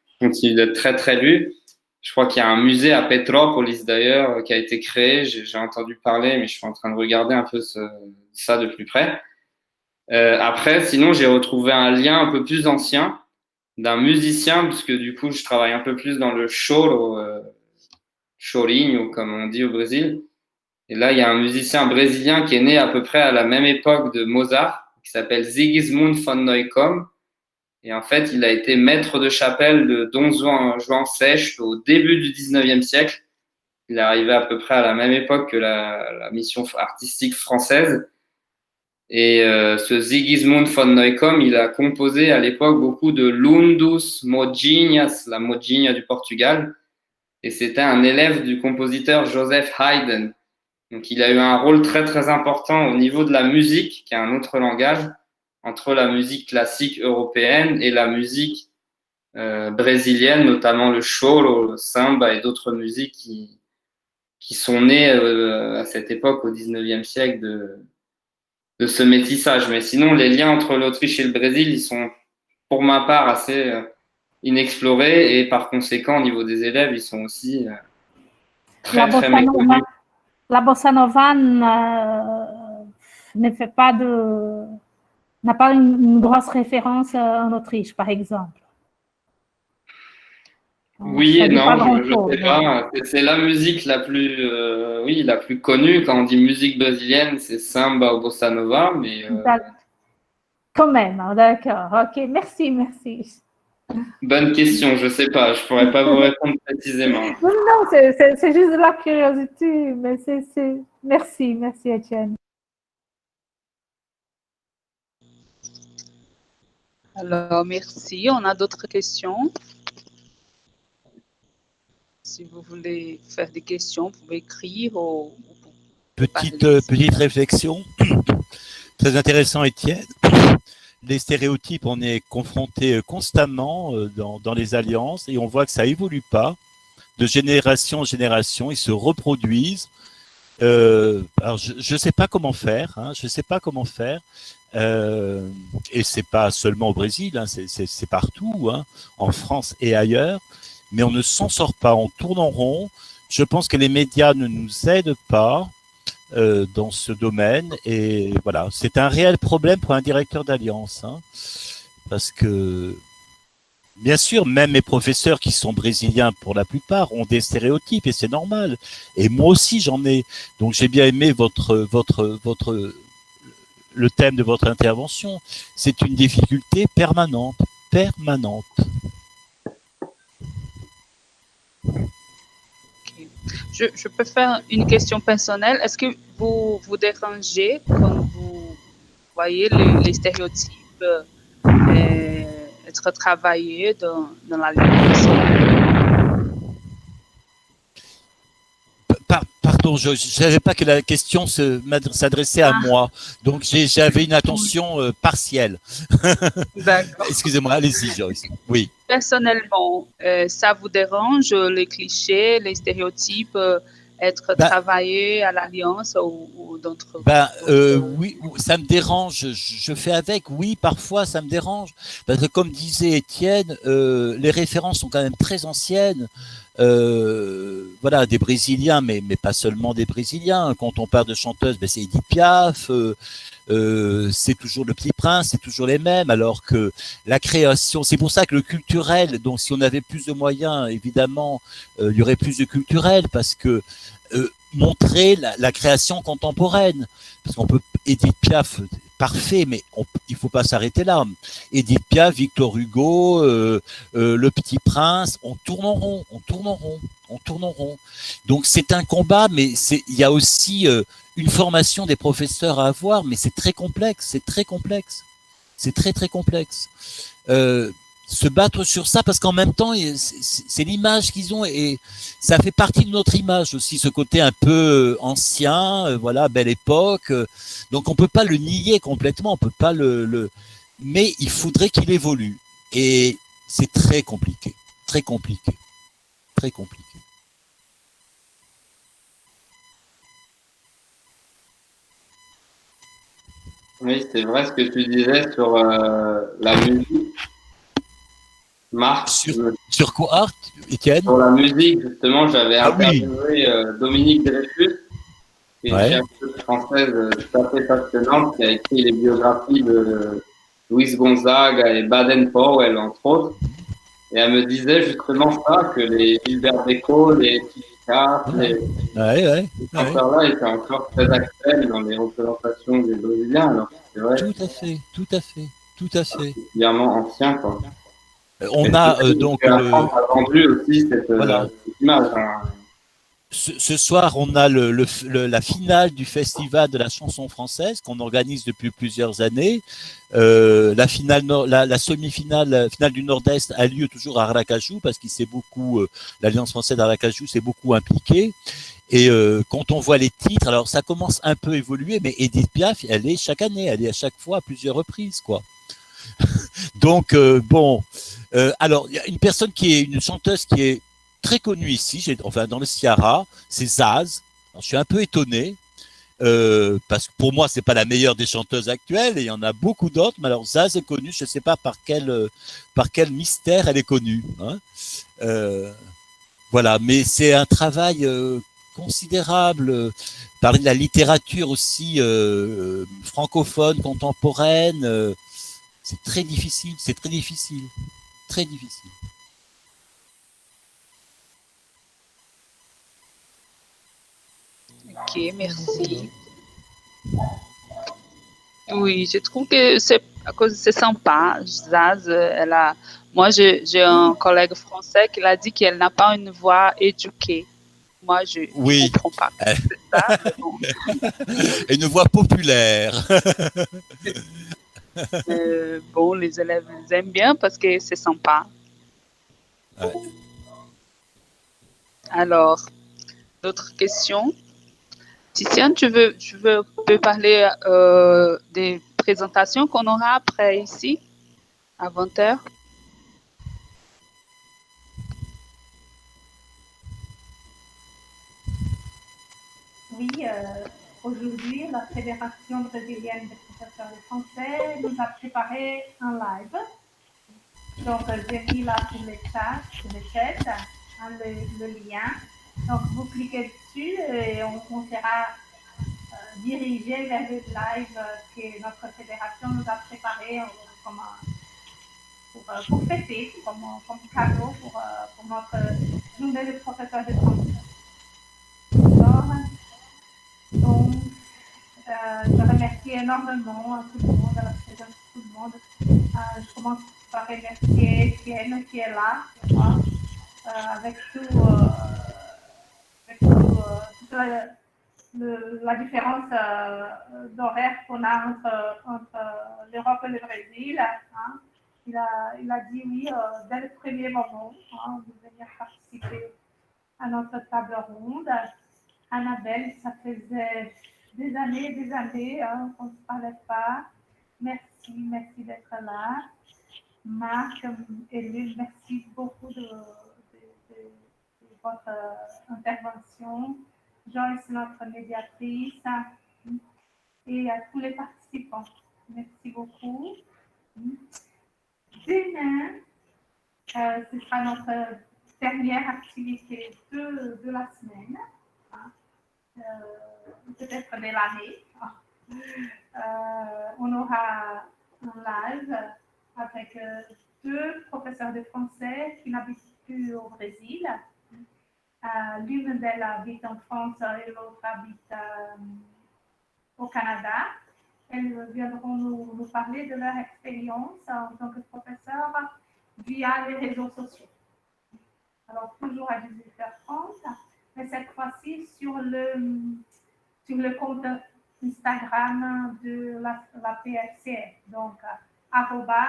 Il continue d'être très, très lu. Je crois qu'il y a un musée à Petrópolis, d'ailleurs, qui a été créé. J'ai entendu parler, mais je suis en train de regarder un peu ça de plus près. Après, sinon, j'ai retrouvé un lien un peu plus ancien d'un musicien, puisque du coup, je travaille un peu plus dans le choro, chorinho, comme on dit au Brésil. Et là, il y a un musicien brésilien qui est né à peu près à la même époque de Mozart, qui s'appelle Sigismund von Neukomm. Et en fait, il a été maître de chapelle de Don Juan Sech au début du 19e siècle. Il est arrivé à peu près à la même époque que la mission artistique française. Et ce Sigismund von Neukomm, il a composé à l'époque beaucoup de Lundus Modinhas, la Modinha du Portugal. Et c'était un élève du compositeur Joseph Haydn. Donc il a eu un rôle très très important au niveau de la musique, qui est un autre langage, entre la musique classique européenne et la musique brésilienne, notamment le choro, le samba et d'autres musiques qui sont nées à cette époque, au 19e siècle, de ce métissage. Mais sinon, les liens entre l'Autriche et le Brésil, ils sont, pour ma part, assez inexplorés, et par conséquent, au niveau des élèves, ils sont aussi très, très méconnus. La bossa nova n'a pas une grosse référence en Autriche, par exemple. Oui et non, je ne sais pas. C'est la musique la plus connue. Quand on dit musique brésilienne, c'est samba ou bossa nova, mais quand même, d'accord. Ok, merci. Bonne question, je ne sais pas, je ne pourrais pas vous répondre précisément. Non, c'est juste de la curiosité, mais merci Étienne. Alors, merci. On a d'autres questions? Si vous voulez faire des questions, vous pouvez écrire ou petite réflexion. Très intéressant, Étienne. Les stéréotypes, on est confronté constamment dans les alliances, et on voit que ça évolue pas de génération en génération, ils se reproduisent. Alors je sais pas comment faire, je sais pas comment faire. Et c'est pas seulement au Brésil, hein, c'est partout, hein, en France et ailleurs. Mais on ne s'en sort pas, on tourne en rond. Je pense que les médias ne nous aident pas dans ce domaine. Et voilà, c'est un réel problème pour un directeur d'alliance, hein, parce que bien sûr, même mes professeurs qui sont brésiliens pour la plupart ont des stéréotypes et c'est normal. Et moi aussi j'en ai. Donc j'ai bien aimé le thème de votre intervention. C'est une difficulté permanente, permanente. Ok. Je peux faire une question personnelle. Est-ce que vous vous dérangez quand vous voyez les stéréotypes être travaillés dans l'alliance? Pardon, je ne savais pas que la question s'adressait à moi. Donc j'avais une attention partielle. D'accord. Excusez-moi, allez-y, Joyce. Oui. Personnellement, ça vous dérange les clichés, les stéréotypes être travaillés à l'Alliance ou d'autres? Oui, ça me dérange. Je fais avec. Oui, parfois ça me dérange parce que comme disait Étienne, les références sont quand même très anciennes. Voilà, des Brésiliens, mais pas seulement des Brésiliens. Quand on parle de chanteuses, c'est Edith Piaf. C'est toujours le Petit Prince, c'est toujours les mêmes, alors que la création, c'est pour ça que le culturel, donc si on avait plus de moyens, évidemment, il y aurait plus de culturel, parce que montrer la création contemporaine, parce qu'on peut, Edith Piaf, parfait, mais il faut pas s'arrêter là. Edith Piaf, Victor Hugo, le Petit Prince, on tourne en rond, on tourne en rond, on tourne en rond. Donc c'est un combat, mais il y a aussi une formation des professeurs à avoir, mais c'est très complexe, c'est très complexe, c'est très très complexe. Se battre sur ça, parce qu'en même temps, c'est l'image qu'ils ont et ça fait partie de notre image aussi, ce côté un peu ancien, voilà, belle époque. Donc on peut pas le nier complètement, on peut pas mais il faudrait qu'il évolue et c'est très compliqué, très compliqué, très compliqué. Oui, c'est vrai ce que tu disais sur la musique. Marc, sur quoi, Étienne? Sur la musique, justement, j'avais interviewé Dominique Dreyfus, qui est une chercheuse française tout à fait passionnante, qui a écrit les biographies de Luis Gonzaga et Baden-Powell, entre autres. Et elle me disait justement ça, que les Gilbert Bécaud, les Chica, les chanteurs-là étaient encore très actuels dans les représentations des Brésiliens. Alors, c'est vrai. Tout à fait, tout à fait, tout à fait. Particulièrement ancien, quoi. On a donc la France a vendu aussi cette image. Hein. Ce soir, on a la finale du Festival de la chanson française qu'on organise depuis plusieurs années. La finale, la semi-finale, finale du Nord-Est a lieu toujours à Aracaju parce qu'il s'est beaucoup, l'Alliance française d'Aracaju s'est beaucoup impliquée. Et quand on voit les titres, alors ça commence un peu à évoluer, mais Edith Piaf, elle est chaque année, elle est à chaque fois à plusieurs reprises, quoi. Donc bon, alors il y a une personne qui est une chanteuse qui est très connue ici, enfin dans le Ceará, c'est Zaz. Alors, je suis un peu étonné parce que pour moi c'est pas la meilleure des chanteuses actuelles et il y en a beaucoup d'autres, mais alors Zaz est connue, je sais pas par quel mystère elle est connue. Hein. Voilà, mais c'est un travail considérable. Parler de la littérature aussi francophone, contemporaine. C'est très difficile, c'est très difficile, très difficile. Ok, merci. Oui, je trouve que c'est sympa. Zaz, moi, j'ai un collègue français qui a dit qu'elle n'a pas une voix éduquée. Moi, je ne comprends pas. C'est ça, mais bon. Une voix populaire. Bon, les élèves aiment bien parce que c'est sympa. Ouais. Alors, d'autres questions? Titiane, tu peux parler des présentations qu'on aura après ici, à 20h? Oui, aujourd'hui, la Fédération brésilienne des professeurs de français nous a préparé un live. Donc, j'ai mis là sur le chat le lien. Donc, vous cliquez dessus et on sera dirigé vers le live que notre fédération nous a préparé pour fêter, comme cadeau pour notre journée de professeurs de français. Donc, je remercie énormément à tout le monde, à la présence de tout le monde. Je commence par remercier Étienne qui est là, avec toute la différence d'horaire qu'on a entre l'Europe et le Brésil. Hein. Il a dit oui dès le premier moment de venir participer à notre table ronde. Annabelle, ça faisait des années qu'on ne se parlait pas. Merci d'être là. Marc et Lille, merci beaucoup de votre intervention. Joyce, notre médiatrice, et à tous les participants. Merci beaucoup. Demain, ce sera notre dernière activité de la semaine. Peut-être de l'année. On aura un live avec deux professeurs de français qui n'habitent plus au Brésil. L'une d'elles habite en France et l'autre habite au Canada. Elles viendront nous parler de leur expérience en tant que professeurs via les réseaux sociaux. Alors, toujours à 18h30, mais cette fois-ci sur le compte Instagram de la PFCE. Donc, @APFCE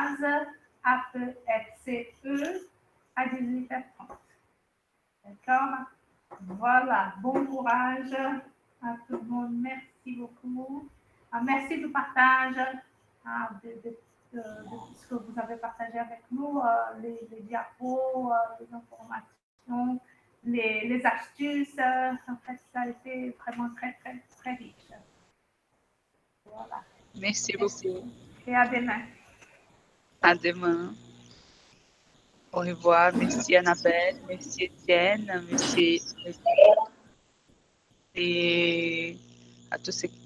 à 18h30. D'accord? Voilà, bon courage à tout le monde. Merci beaucoup. Merci du partage de tout ce que vous avez partagé avec nous, les diapos, les informations, les astuces. En fait, ça a été vraiment très riche. Voilà. Merci beaucoup. Et à demain. À demain. Au revoir. Merci Annabelle. Merci Étienne. Merci et à tous ceux qui